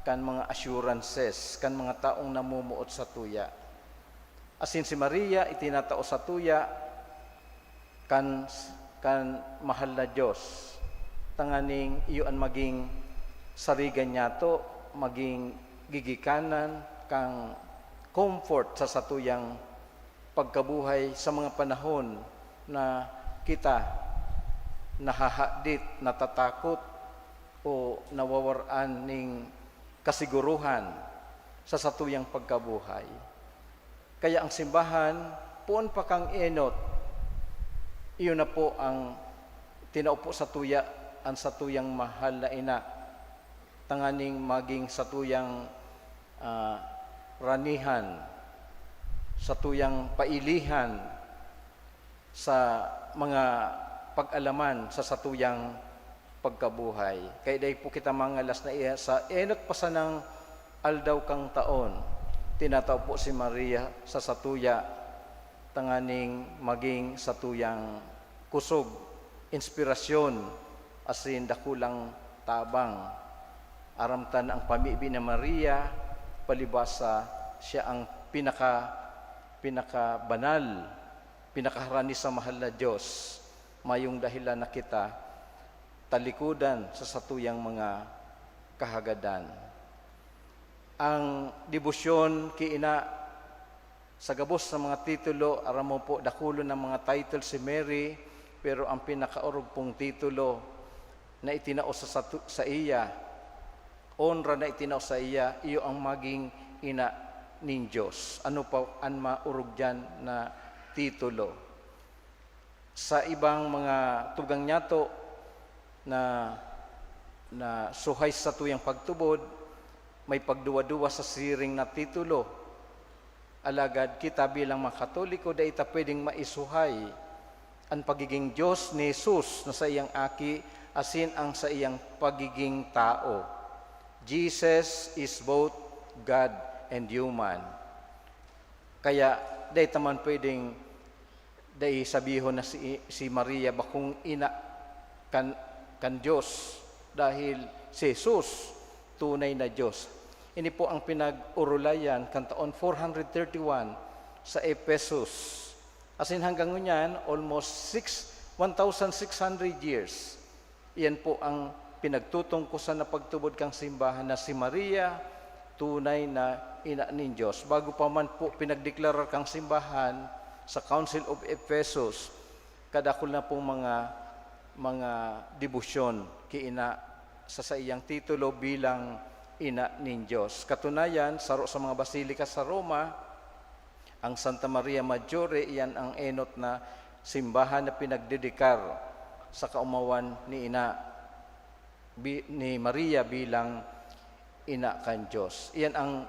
kan mga assurances, kan mga taong namumuot sa tuya. Asin si Maria itinatao sa tuya kan mahal na Diyos. Tanganing iyon maging sarigan niya to, maging gigikanan, kang comfort sa satuyang pagkabuhay sa mga panahon na kita nahahadit, natatakot o nawawaraan ning kasiguruhan sa satuyang pagkabuhay. Kaya ang simbahan, puon pa kang enot, iyon na po ang tinaupo sa tuya, ang satuyang mahal na ina, tanganing maging satuyang ranihan, satuyang pailihan sa mga pag-alaman sa satuyang pagkabuhay. Kaya dahi po kita mangalas na iya sa enot pa sa ng aldaw kang taon, tinatao po si Maria sa satuya, tanganing maging satuyang kusog, inspirasyon, asin dakulang tabang. Aramtan ang pamibi na Maria, palibasa siya ang pinakabanal, pinakaharani sa mahal na Diyos. Mayong dahilan na kita talikudan sa satuyang mga kahagadan. Ang debosyon kiina sa gabos sa mga titulo, aram mo po dakulo ng mga title si Mary, pero ang pinakaurog pong titulo na itinao sa iya, honra na itinao sa iya, iyo ang maging ina ning Diyos. Ano pa ang maurog dyan na titulo? Sa ibang mga tugang nyato na suhay sa tuyang pagtubod, may pagduwa-duwa sa siring na titulo. Alagad kita bilang mga Katoliko, da ita pwedeng maisuhay ang pagiging Diyos ni Jesus na sa iyang aki, asin ang sa iyang pagiging tao. Jesus is both God and human. Kaya dahi taman pwedeng dahi sabihon na si Maria bakong ina kan Diyos dahil si Jesus tunay na Diyos. Ini po ang pinag-urulayan kan taon 431 sa Ephesus. Asin hanggang ngunyan, almost 1,600 years. Iyan po ang pinagtutungkusan na pagtubod kang simbahan na si Maria, tunay na ina ni Diyos. Bago pa man po pinagdeklarar kang simbahan sa Council of Ephesus, kadakol na pong mga debosyon kiina sa iyang titulo bilang ina ni Diyos. Katunayan, sa mga basilika sa Roma, ang Santa Maria Maggiore, iyan ang enot na simbahan na pinagdedikar sa kaumawan ni Maria bilang ina kan Diyos. Iyan ang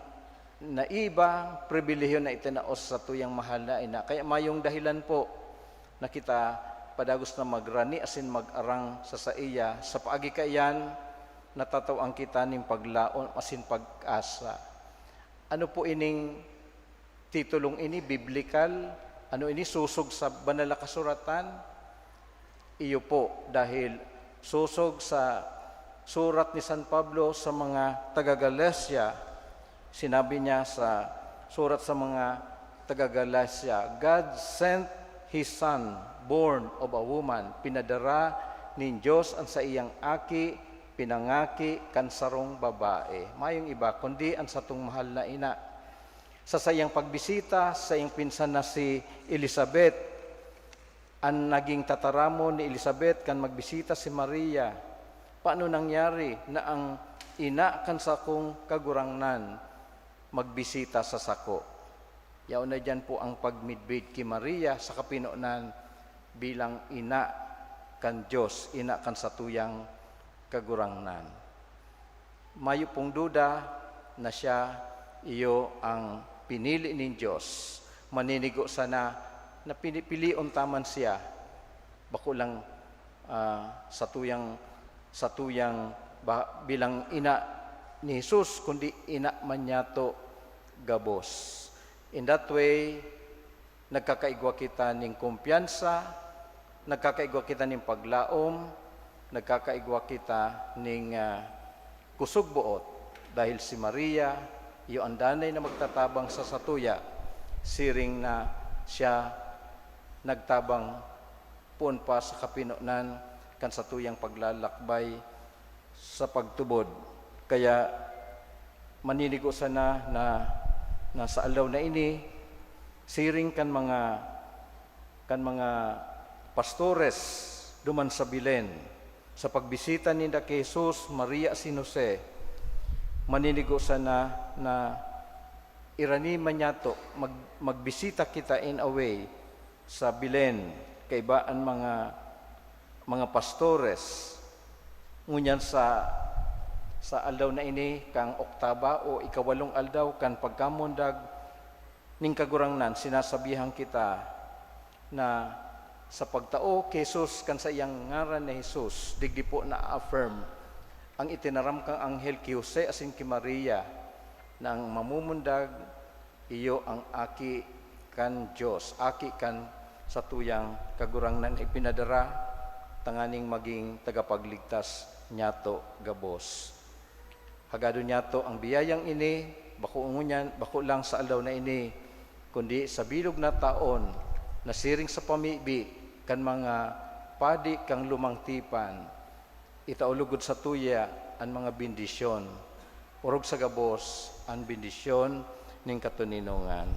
naiba, pribilehiyo na itinaos sa tuyang mahal na ina. Kaya mayong dahilan po na kita padagos na magrani asin mag-arang sa iya. Sa paagi kayan, natatawang kita ning paglaon asin pag-asa. Ano po ining titulong ini? Biblical? Ano ini? Susog sa banal na kasuratan? Iyo po, dahil susog sa surat ni San Pablo sa mga taga-Galacia. Sinabi niya sa surat sa mga taga-Galacia, God sent His Son, born of a woman, pinadara ni Diyos ang sa iyang aki, pinangaki kansarong babae. Mayong iba, kundi ang satong mahal na ina. Sa sayang pagbisita, sa iyang pinsan na si Elizabeth, ang naging tataramo ni Elizabeth kan magbisita si Maria. Paano nangyari na ang ina kan sakong kagurangnan magbisita sa sako? Yaon na dyan po ang pagmidbid ki Maria sa kapinonan bilang ina kan Diyos, ina kan satuyang kagurangnan. Mayo pong duda na siya iyo ang pinili ni Diyos. Maninigo sana na pinipilion taman siya. Bako lang sa tuyang sa tuyang bilang ina ni Jesus, kundi ina man niyato gabos. In that way, nagkakaigwa kita ning kumpiyansa, nagkakaigwa kita ning paglaom, nagkakaigwa kita ning kusog buot dahil si Maria iyo andanay na magtatabang sa satuya, siring na siya nagtabang puon pa sa kapinunan kan satuyang paglalakbay sa pagtubod. Kaya maninigo sana na sa alaw na ini, siring kan mga pastores duman sa Bilen sa pagbisita ni kay Jesus, Maria sin Jose, maninigo sana na irani man yato magbisita kita in a way sa Bilen kay baan mga pastores ngunyan sa aldaw na ini kang oktaba o ikawalong aldaw kan pagkamundag ning kagurangnan, sinasabihan kita na sa pagtao kay Jesus kan sa iyang ngaran na Jesus, digdi po na affirm ang itinaram kang anghel kay Jose asin kay Maria na ang mamumundag iyo ang aki kan Dios, aki kan sa tuyang kagurangnan ipinadara tanganing maging tagapagligtas nyato gabos. Hagado nyato ang biyayang ini, bako lang sa aldaw na ini, kundi sa bilog na taon na siring sa pamibi kan mga padi kang lumangtipan, itaulugod sa tuya ang mga bendisyon, urog sa gabos ang bendisyon ning katuninongan.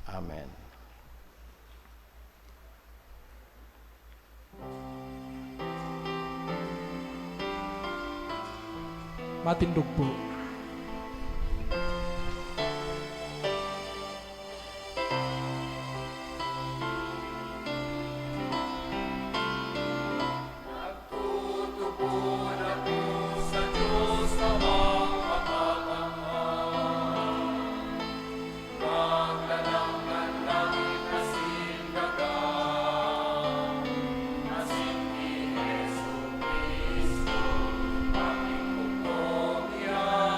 Amen. Matindog po. Nagtutubod ako sa Diyos namang mapapamahal. Maglalangan langit na sindagan, asin ni Jesu Cristo, aking pugong yan.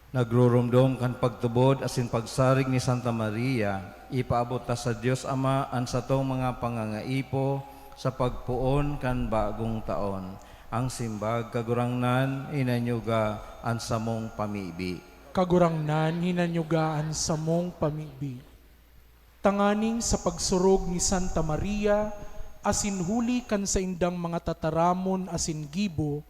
Nagrurumdom kan pagtubod asin pagsarig ni Santa Maria, ipaabot ta sa Dios Ama an satong mga pangangaipo sa pagpuon kan bagong taon. Ang simbag kagurangnan inanyuga an samong pamibi. Kagurangnan hinanyugaan sa mong pamibi. Tanganing sa pagsurog ni Santa Maria, asin huli kan sa indang mga tataramon asin gibo,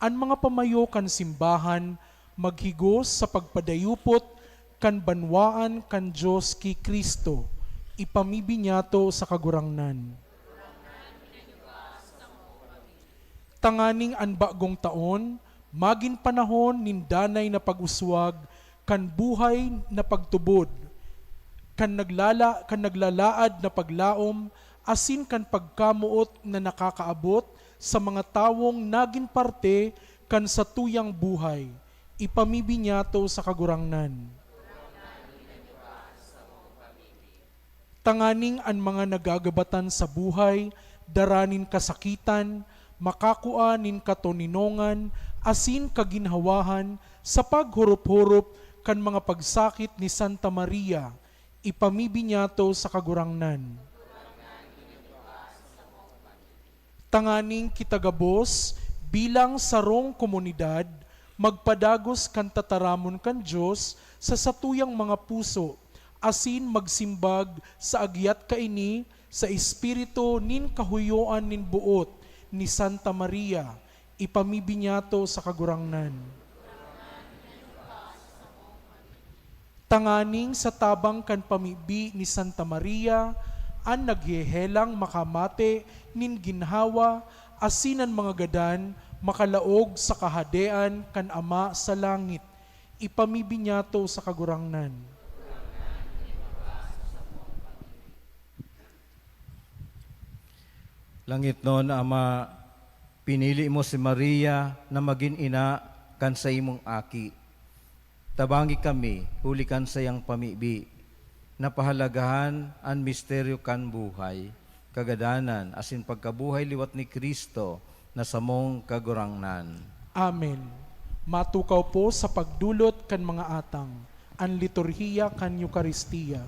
an mga pamayo kan simbahan, maghigos sa pagpadayupot kan banwaan kan Diyos ki Kristo, ipamibi niyato sa kagurangnan. Tanganing an bagong taon, magin panahon nin danay na pag-uswag, kan buhay na pagtubod, kan naglalaad na paglaom, asin kan pagkamuot na nakakaabot sa mga tawong nagin parte kan sa tuyang buhay, ipamibi niyato sa kagurangnan. Tanganing an mga nagagabatan sa buhay, daranin kasakitan, makakua nin katoninongan, asin kaginhawahan, sa paghurup-hurup kan mga pagsakit ni Santa Maria, ipamibi niyato sa kagurangnan. Tanganing kitagabos, bilang sarong komunidad, magpadagos kan tataramon kan Diyos sa satuyang mga puso, asin magsimbag sa agyat kaini sa espiritu nin kahuyoan nin buot ni Santa Maria, ipamibi niyato sa kagurangnan. Tanganing sa tabang kan pamibi ni Santa Maria, an naghehelang makamate nin ginhawa, asinan mga gadan, makalaog sa kahadean kan Ama sa langit, ipamibi niyato sa kagurangnan. Langit noon, Ama, pinili mo si Maria na maging ina kan sa imong aki. Tabangi kami, huli kan sa iyang pamibi, napahalagahan ang misteryo kan buhay, kagadanan, asin pagkabuhay liwat ni Kristo na samong kagurangnan. Amen. Matukaw po sa pagdulot kan mga atang, ang liturhiya kan Eukaristiya.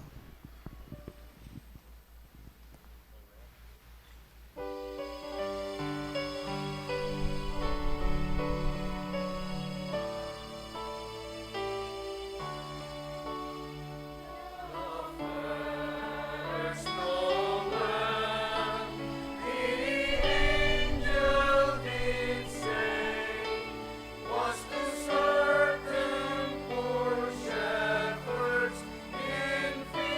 Certain poor shepherds in fields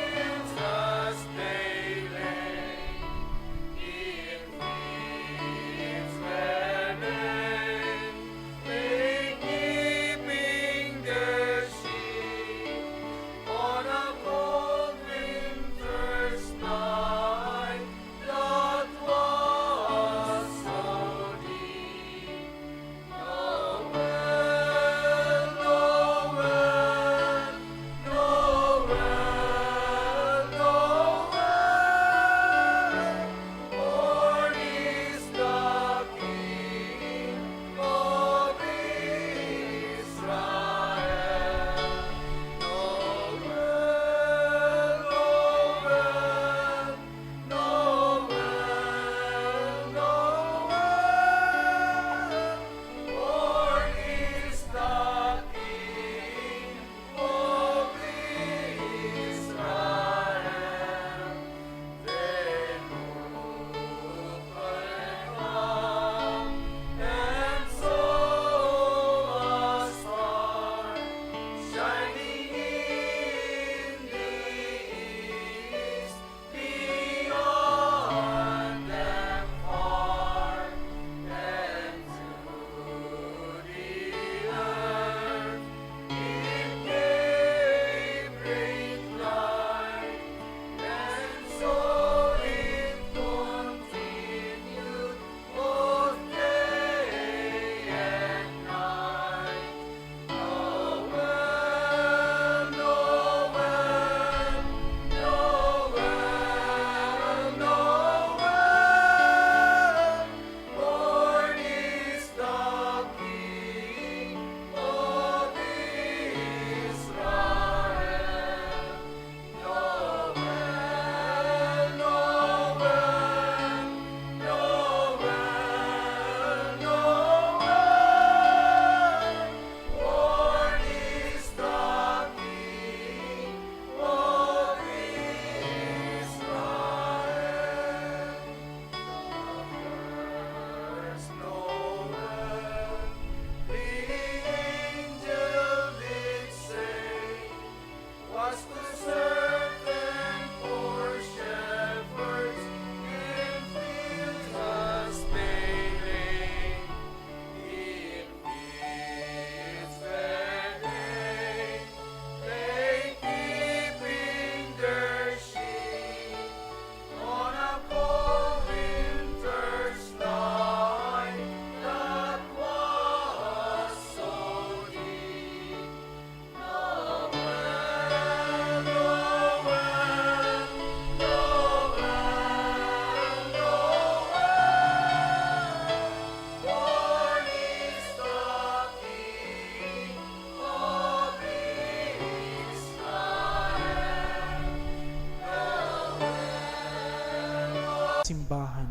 simbahan.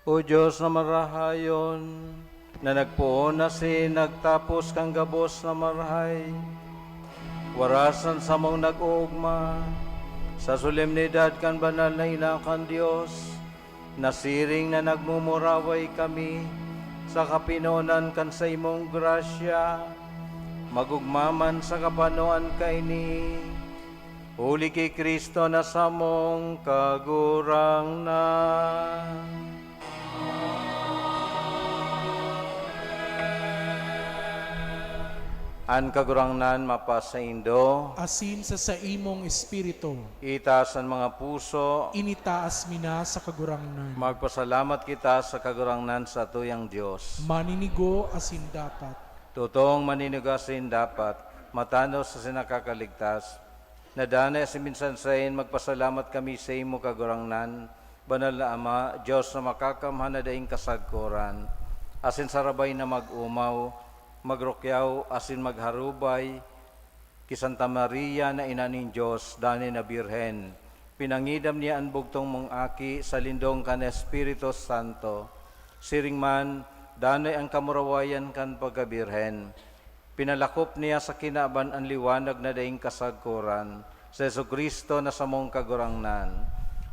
O Diyos na marahayon, na nagpuon na nagtapos kang gabos na marahay, warasan sa mong nag-uugma, sa solemnidad kan banal na inakan Diyos, nasiring na nagmumuraway kami, sa kapinonan kan sa imong grasya, magugmaman sa kapanoan kaini, huli kay Kristo na sa mong kagurangnan. An kagurangnan mapasaindo, Asin sa imong espiritu, itaas ang mga puso, initaas mina sa kagurangnan. magpasalamat kita sa kagurangnan sa tuyang Diyos. Maninigo asin dapat. Totoong maninigasin dapat, matano sa sinakakaligtas, na danay sa minsan sayin magpasalamat kami sa imo kagurangnan, banal na Ama, Diyos na makakamhan na daing kasagkuran, asin sarabay na mag-umaw, magrokyaw, asin magharubay, ki Santa Maria na ina ning Diyos, dani na Birhen, pinangidam niya ang bugtong mong aki sa lindong kan Espiritu Santo, siring man, danay ang kamurawayan kan pagkabirhen, pinalakop niya sa kinaban ang liwanag na daing kasagkuran, sa Jesucristo na sa mong kagurangnan,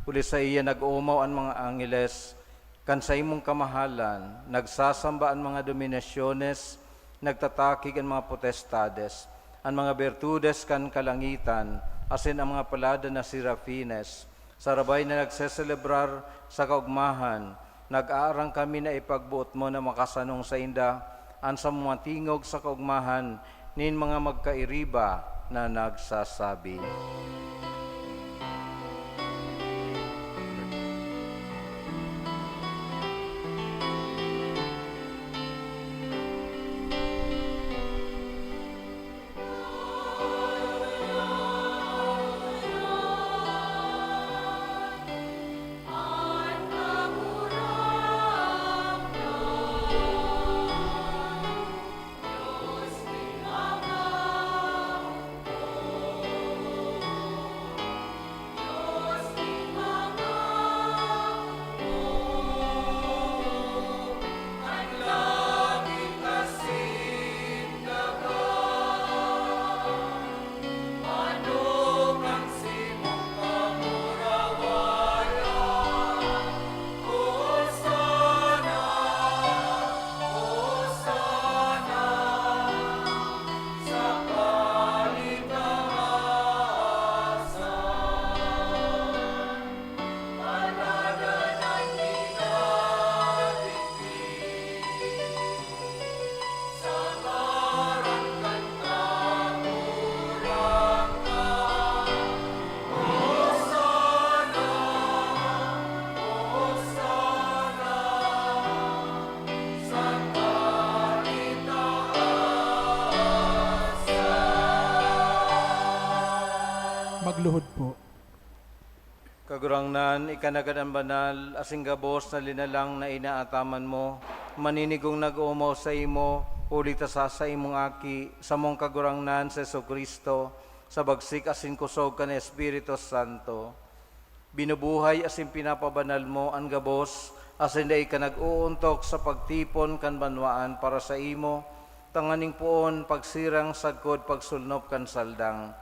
uli sa iya nag-umaw ang mga angeles, kan sa imong kamahalan, nagsasamba ang mga dominasyones, nagtatakig ang mga potestades, ang mga bertudes kan kalangitan, asin ang mga palada na sirafines, sarabay na nagseselebrar sa kaugmahan, nag-aarang kami na ipagbuot mo na makasanong sa inda, ang sa mga tingog sa kaugmahan, nin mga magkairiba na nagsasabi. Magluhod po. Kagurangnan, ikanagad ang banal, asing gabos na linalang na inaataman mo, maninigong nag-umaw sa imo, ulit sa imong aki, sa mong kagurangnan sa Jesucristo, sa bagsik asin kusog ka na Espiritu Santo. Binubuhay asin pinapabanal mo ang gabos, asin day ka nag-uuntok sa pagtipon kan banwaan para sa imo, tanganing puon, pagsirang sagkod, pagsulnop kan saldang.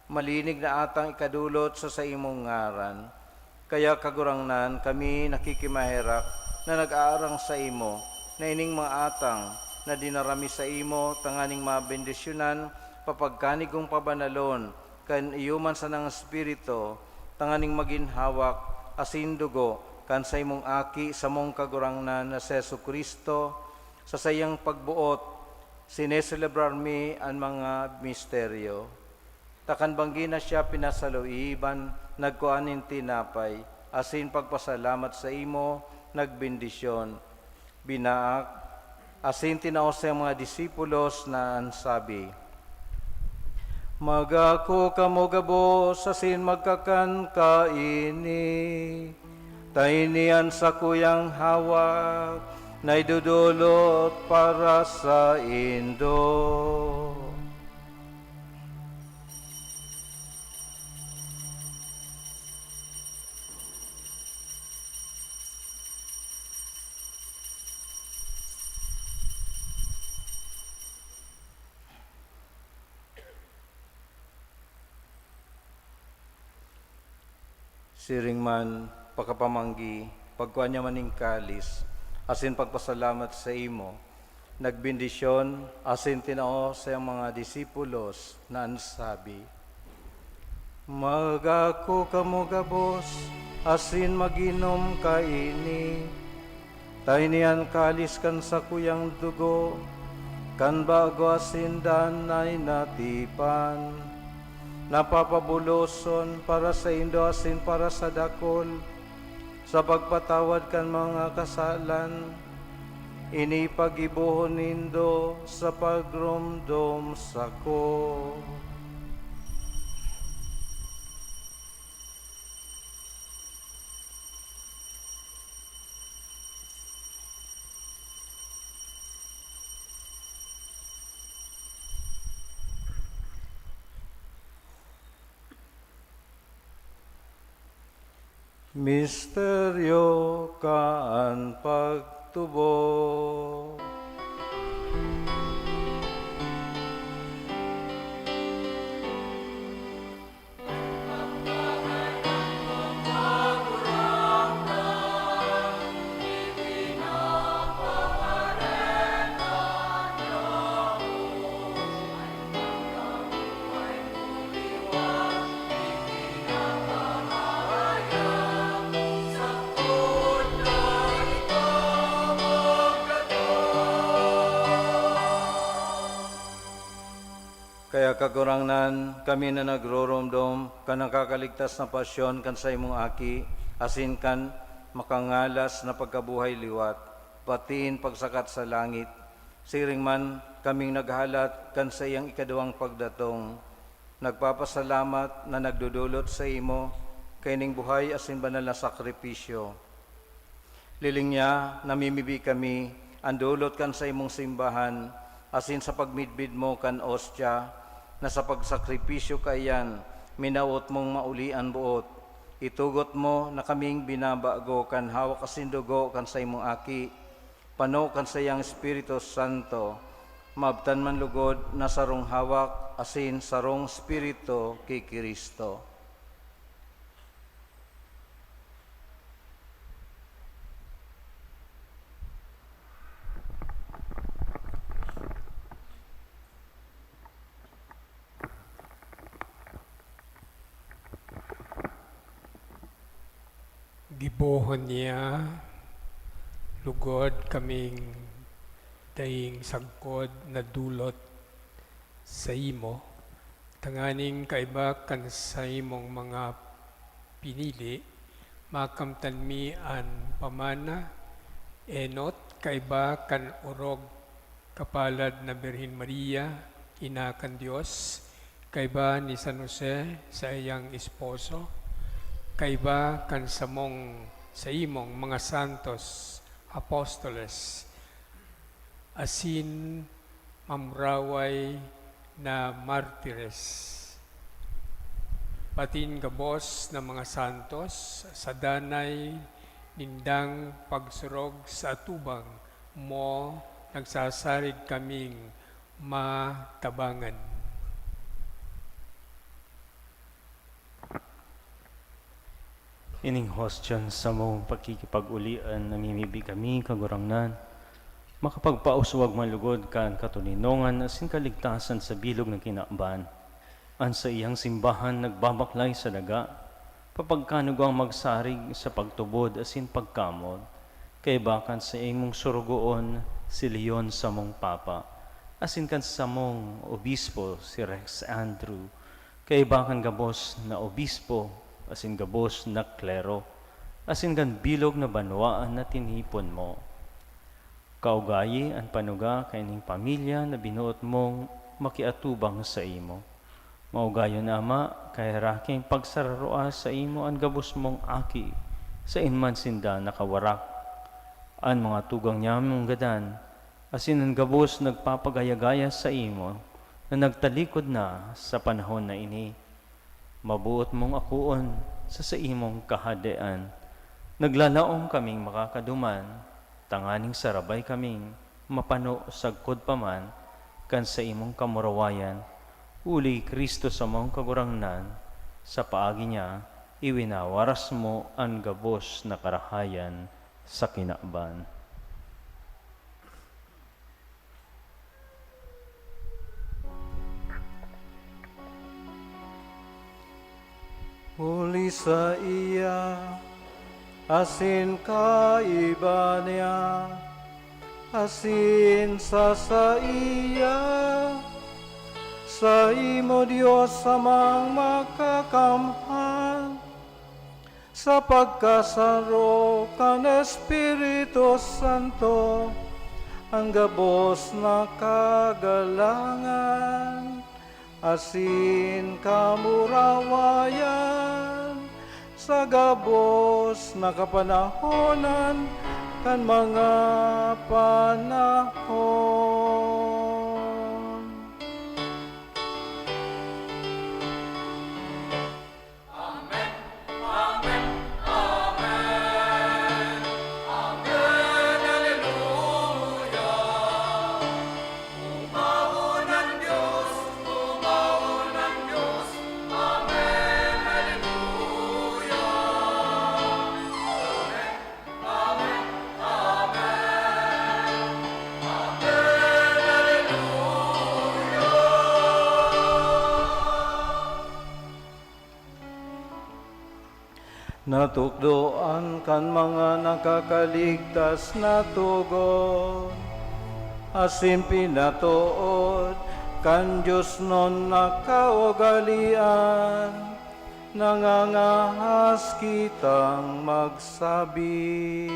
Malinig na atang ikadulot sa imong ngaran. Kaya kagurangnan kami nakikimaherak na nag-aarang sa imo, na ining mga atang na dinarami sa imo, tanganing mabendisyonan, papagkanigong pabanalon, kan iyuman sa ng Espiritu, tanganing maginhawak, asin dugo, kan sa imong aki, sa mong kagurangnan na sa Jesucristo, sa sayang pagbuot, sineselebrar mi ang mga misteryo. Takan banggi na siya pinasaluiban, nagkuanin tinapay, asin pagpasalamat sa imo, nagbindisyon. Binaak, asin tinaos sa mga disipulos na ansabi, magako kamo gabos, asin magkakan kaini, tainian sa kuyang hawak, na idudulot para sa indo. siring man pakapamanggi, pagkuha niya maning kalis, asin pagpasalamat sa imo, nagbindisyon, asin tinao sa iyang mga disipulos na ansabi, magako kamo gabos, asin maginom kaini, tainian kalis kan sa kuyang dugo, kan bago asin danay natipan, napapabuloson para sa indo asin para sa dakol, sa pagpatawad kan mga kasalan, inipagibuhon nindo sa pagrumdom sako. Misteryo kaan pagtubo. Kaya kagurangnan kami na nagroromdom kan nakakaligtas na pasyon kan sa imong aki, asin kan makangalas na pagkabuhay liwat, patiin pagsakat sa langit. Siring man kaming naghalat kan sa iyang ikaduwang pagdatong, nagpapasalamat na nagdudulot sa imo, kaining buhay asin banal na sakripisyo. Liling niya, namimibi kami, andulot kan sa imong simbahan, asin sa pagmidbid mo kan ostya, na sa pagsakripisyo kayan, minawot mong maulian buot. Itugot mo na kaming binabago kan hawak kasindugo kan sa imong aki, pano kan sa iyang Espiritu Santo, mabtan man lugod na sarong hawak, asin sarong Espiritu kay Kristo. Gibohon niya, lugod kaming daing sagkod na dulot sa imo, tanganing kaiba kan sa imong mga pinili, makamtan mi an pamana, enot kaiba kan urog kapalad na Birhen Maria, ina kan Dios, kaiba ni San Jose sa iyang esposo, kaiba kan samong sa imong mga santos, apostoles, asin mamraway na martires. Patin gabos na mga santos, sa danay nindang pagsurog sa atubang mo, nagsasarig kaming matabangan. Ining hostyan sa mong pagkikipag-ulian, namimibi kami kagurangnan, makapagpauswag malugod kan katuninongan asin kaligtasan sa bilog ng kinakban. An sa iyang simbahan nagbabaklay sa daga, papagkanugang magsarig sa pagtubod asin pagkamod, kay bakan sa imong surugoon si Leon sa mong papa, asin kan sa mong obispo si Rex Andrew, kay bakan gabos na obispo, asin gabos na klero, asin gan bilog na banwaan na tinipon mo. Kaugayi ang panuga kaining pamilya na binuot mong makiatubang sa imo. Maugayon ama, kay raking pagsararoa sa imo ang gabos mong aki, sa inman sinda nakawarak. Ang mga tugang niya mong gadan, asin ang gabos nagpapagaya-gaya sa imo, na nagtalikod na sa panahon na ini. Mabuot mong akuon sa imong kahadean. Naglalaong kaming makakaduman, tanganing sarabay kaming mapano sagkod paman, kan sa imong kamurawayan, uli Kristo sa mong kagurangnan, sa paagi niya, iwinawaras mo ang gabos na karahayan sa kinaban. Huli sa iya, asin kaiba niya, asin sa iya, sa imo Diyos amang makakamhan, sa pagkasaro kan Espiritu Santo, ang gabos na kagalangan, asin kamurawayan, sa gabos na kapanahonan kan mga panahon. Natukdoan kan mga nakakaligtas na tugon, asin pinatuod kan Diyos non nakaugalian, nangangahas kitang magsabi.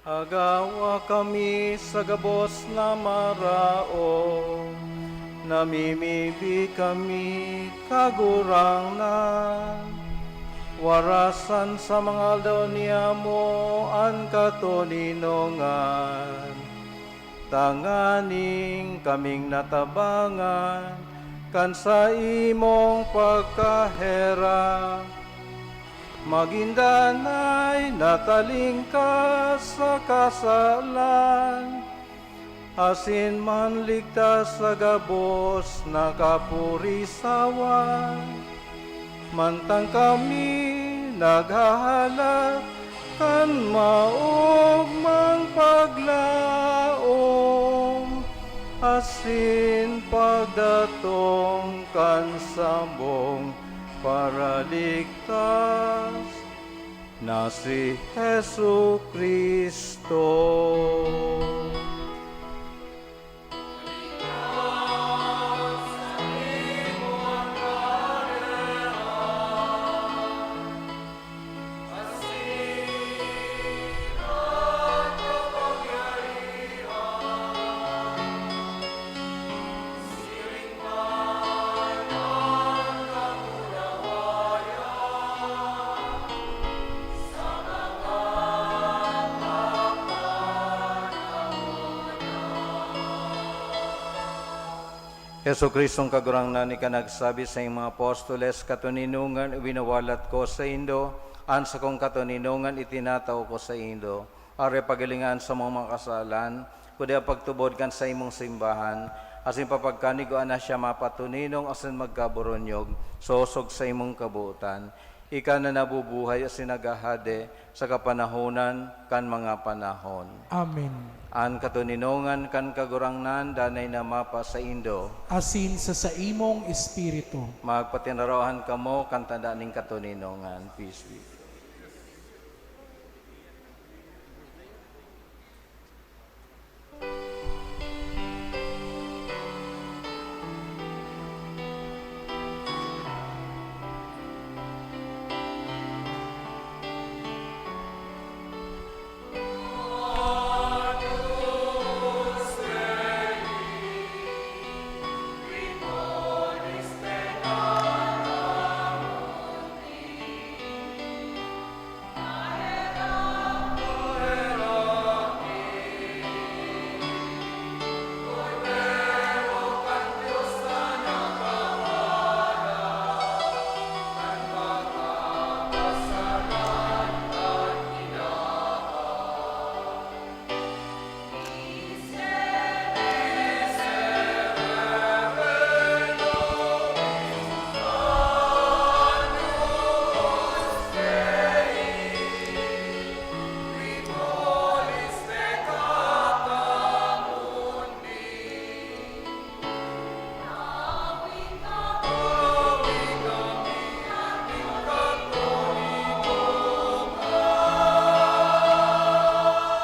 Agawa kami sa gabos na marao, namimibi kami kagurangan, warasan sa mga aldaw niya mo ang katuninongan, tanganing kaming natabangan, kan sa imong pagkahera, magindanay natalingkas sa kasalan, asin man ligtas sa gabos na kapurisawan, mantang kami naghahanap kan maugmang paglaom, asin pagdatong kan sambong para ligtas na si Jesu Kristo. Yesu Kristong kagurangnan ni ka nagsabi sa iyong mga apostoles, katuninungan winawalat ko sa Indo, an sa kong katuninungan itinataw ko sa Indo. Are pagalingan sa mga kasalan, kundi pagtubod kan sa imong simbahan, asin papagkanigoan na siya mapatuninong asin magkaburonyog, sosog sa imong kabuutan. Ika na nabubuhay asin nagahade sa kapanahonan kan mga panahon. Amen. An katuninongan kan kagurangnan danay na mapa sa Indo. Asin sa imong espiritu. Magpatinarahan kamo kan tanda ning katuninongan. Peace be.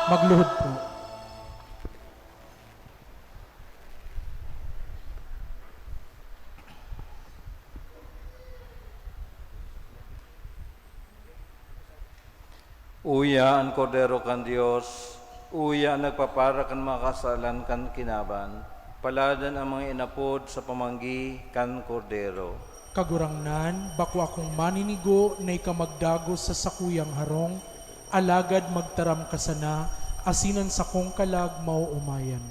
Magluhod po. Uya ang kordero kan Dios, uya ang nagpapara kan mga kasalan kan kinaban, paladan ang mga inapod sa pamanggi kan kordero. Kagurangnan, bako akong maninigo na ikamagdagos sa sakuyang harong, alagad magtaram ka sana, asinan sa kong kalag mauumayan.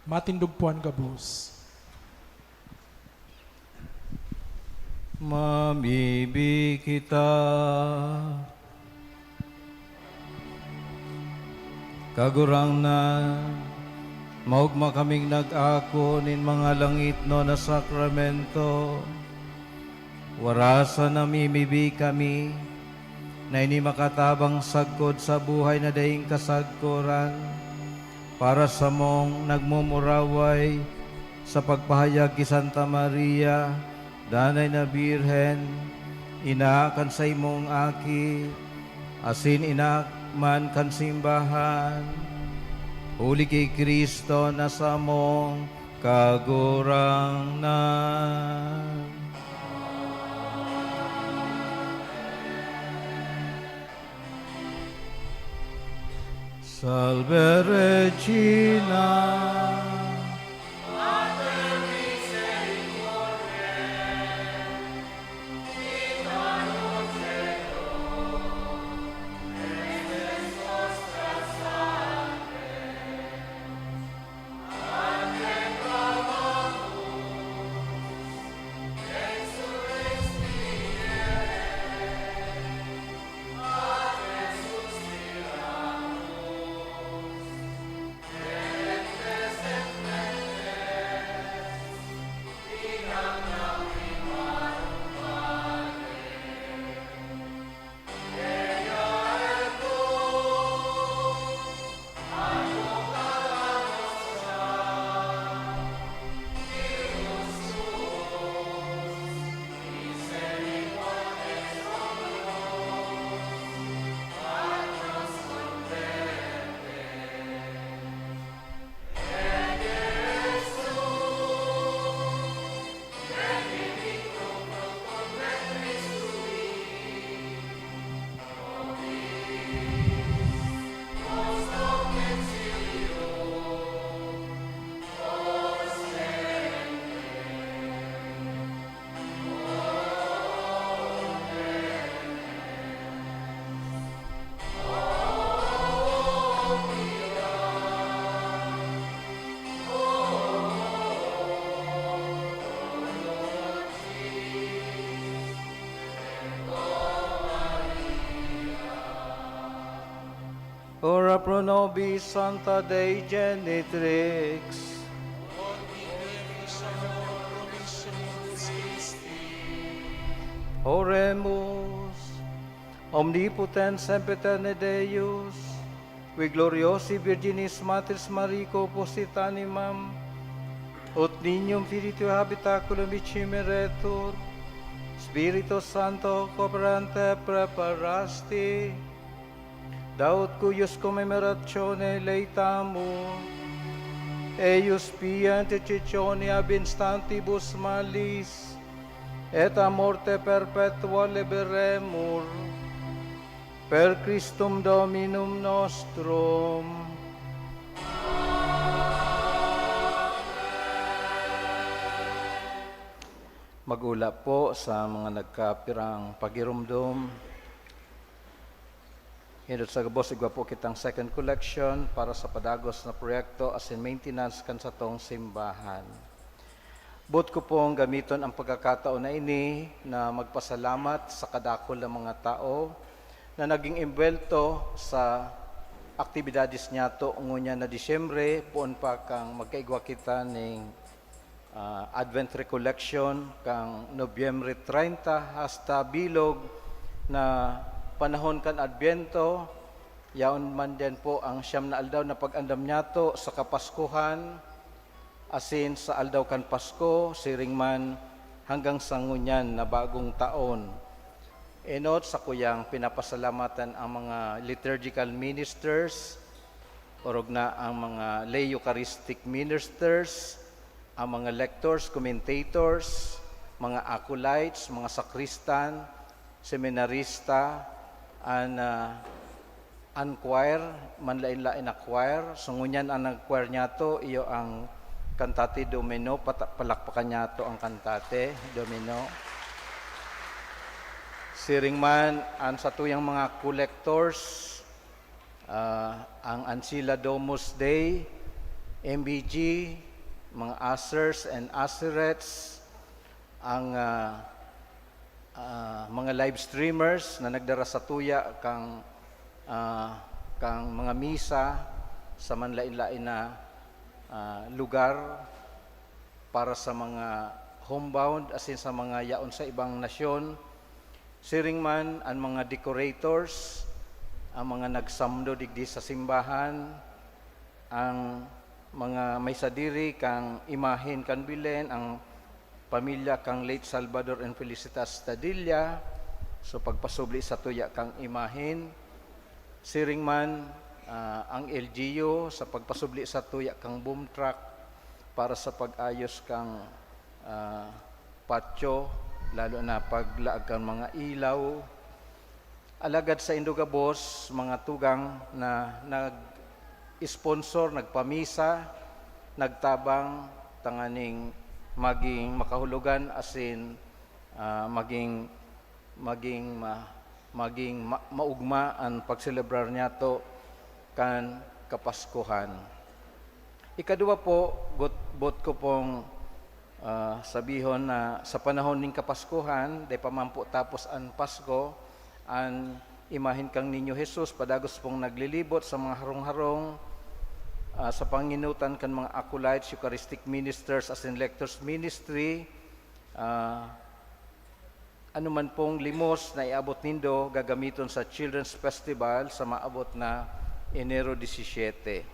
Matindugpuan gabos. Mamibi kita kagurang na maugma kaming nag-ako nin mga langit no na sakramento. Warasa na mimibi kami na ini makatabang sagkod sa buhay na daing kasagkuran para sa mong nagmumuraway sa pagpahayag ki Santa Maria, Danay na Birhen, inaakan sa imong aki, asin inakman kan simbahan, huli kay Kristo na sa mong kagurangnan. Salve Regina, ora pro nobis Santa Dei Genitrix, oremus, omnipotens sempiterne Deus, qui gloriosi Virginis Matres Marico positanimam, ut ninium filii habitaculum icimeretur, Spiritus Santo cobrante preparasti, daut cuius commemoratione leitamu, eius pia intercessione ab instantibus malis, et a morte perpetua liberemur, per Christum Dominum nostrum. Mag-ula po sa mga nagkapirang pagirumdum. Hindot sa gabos, igwa po kitang second collection para sa padagos na proyekto as in maintenance kan sa tong simbahan. But ko pong gamiton ang pagkakataon na ini na magpasalamat sa kadakol ng mga tao na naging imbelto sa aktibidades niya to ngunya na Disyembre, poon pa kang magkaigwa kita ng Advent Recollection kang Nobyembre 30 hasta bilog na panahon kan Adbyento, yaon man din po ang siyam na aldaw na pag-andam niya to sa Kapaskuhan, asin sa aldaw kan Pasko, siring man hanggang sa ngunyan na bagong taon. Enot sa kuyang pinapasalamatan ang mga liturgical ministers, orog na ang mga lay Eucharistic ministers, ang mga lectors, commentators, mga acolytes, mga sakristan, seminarista, ang choir, manlain-lain na choir. So ngunyan ang nag-choir niya to, iyo ang Cantate Domino, palakpakan niya to ang Cantate Domino. Siring man, ang sa tuyang mga collectors, ang Ancilla Domus Dei, MBG, mga Asers and Aserets, ang mga live streamers na nagdara sa tuya kang mga misa sa manlain-lain na lugar para sa mga homebound as in sa mga yaon sa ibang nasyon. Siring man ang mga decorators, ang mga nagsamdo digdi sa simbahan, ang mga may sadiri kang imahin kan bilen, ang pamilya kang late Salvador and Felicitas Tadilla, so pagpasubli sa tuya kang imahin. Siring man ang LGU sa pagpasubli sa tuya kang boom truck para sa pag-ayos kang patio, lalo na paglaag kang mga ilaw. Alagad sa Indogabos, mga tugang na nag-sponsor, nagpamisa, nagtabang, tanganing maging makahulugan asin maging maugma ang pagselebrar niya to kan Kapaskuhan. Ikaduwa po, bot ko pong sabihon na sa panahon ng Kapaskuhan, day pamampo tapos ang Pasko, ang imahin kang Ninyo Jesus, padagos pong naglilibot sa mga harong-harong, sa panginutan kan mga acolytes, Eucharistic ministers, as in lectors ministry, ano man pong limos na iabot nindo, gagamiton sa Children's Festival sa maabot na Enero 17.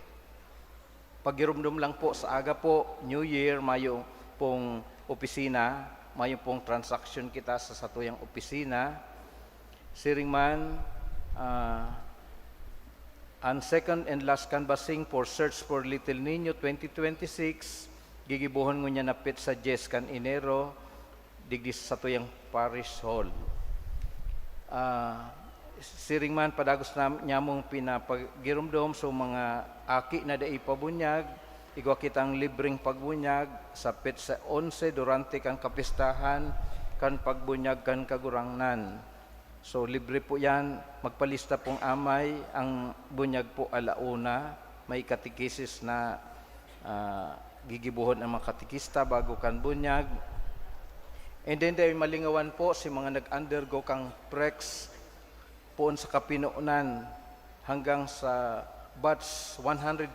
Pagirumdum lang po sa aga po, New Year, mayo pong opisina, mayo pong transaction kita sa satuyang opisina. Siring man, ang second and last canvassing for Search for Little Niño 2026, gigibuhon ngo niya napit sa 10 kan Enero, digdi sa satuyang Parish Hall. Siring man, padagos na nyamong pinapagirumdom so mga aki na dai pabunyag, igwa kitang libreng pagbunyag sa pit sa 11 durante kan kapistahan kan pagbunyag kan kagurangnan. So libre po yan, magpalista pong amay, ang bunyag po alauna, may katikisis na gigibuhon ang mga katikista bago kan bunyag. And then dahil malingawan po si mga nag-undergo kang prex poon sa kapinuunan hanggang sa batch 159.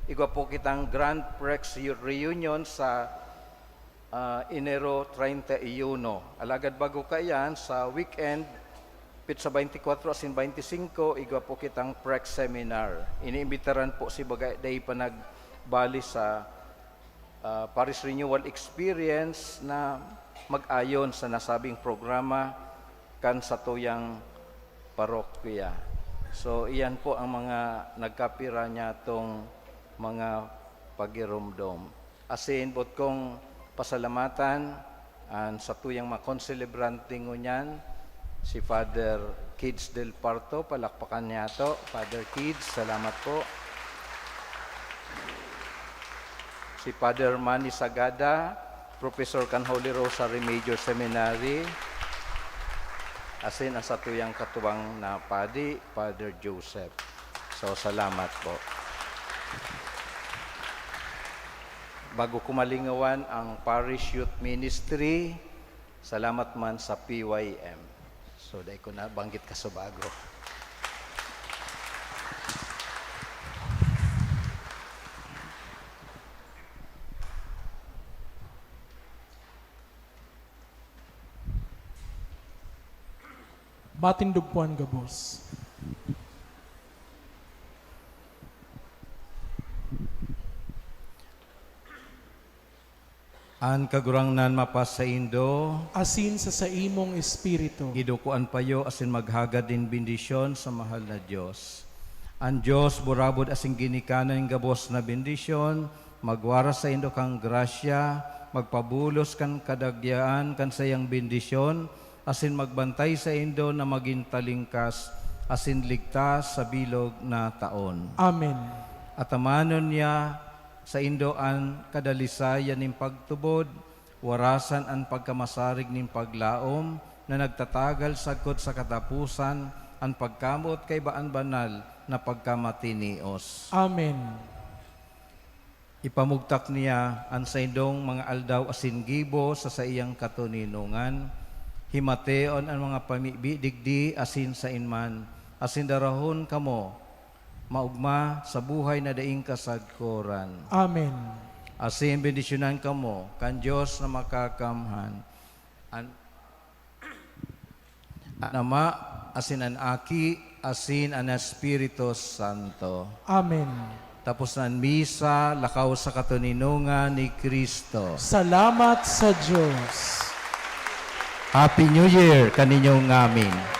Igwa po kitang Grand Prex Reunion sa Enero 31. Alagad bago kayan sa weekend, pit sa 24 asin 25, igwa po kitang Prex Seminar. Iniimbitaran po si Bagay Day pa nagbali sa Parish Renewal Experience na mag-ayon sa nasabing programa kan sa tuyang parokya. So iyan po ang mga nagkapira niya tong mga pagirumdom. Asin bot kong pasalamatan sa tuyang mga konselebrante ngunyan, si Father Kids del Parto, palakpakan niya to. Father Kids, salamat po. Si Father Manny Sagada, Professor kan Holy Rosary Major Seminary, asin ang satuyang katuwang na padi, Father Joseph. So, salamat po. Bago kumalingawan ang Parish Youth Ministry, salamat man sa PYM. So, dahil ko na banggit ka sa bago. Matindugpuan gabos. An kagurangnan mapas sa Indo, Asin sa imong espiritu. idukuan payo asin maghagad din bendisyon sa mahal na Diyos. Ang Diyos burabod asing ginikanan ng gabos na bendisyon, magwara sa Indo kang grasya, magpabulos kan kadagyaan kan sayang bendisyon, asin magbantay sa Indo na maging talingkas, asin ligtas sa bilog na taon. Amen. At amanon niya sa Indo ang kadalisayan ng pagtubod, warasan ang pagkamasarig ng paglaom, na nagtatagal sagkot sa katapusan, ang pagkamot kay baan banal na pagkamatinios. Amen. Ipamugtak niya ang sa indong mga aldaw asin gibo sa iyang katuninungan. Himateon ang mga pamibidigdi asin sa inman, asin darahon kamo, maugma sa buhay na daing kasagkoran. Amen. Asin bendisyonan kamo, kan Diyos na makakamhan. An Ama, asin an Aki, asin an Espiritu Santo. Amen. Tapos na ang misa, lakaw sa katuninungan ni Kristo. Salamat sa Diyos. Happy New Year kaninyong ngamin.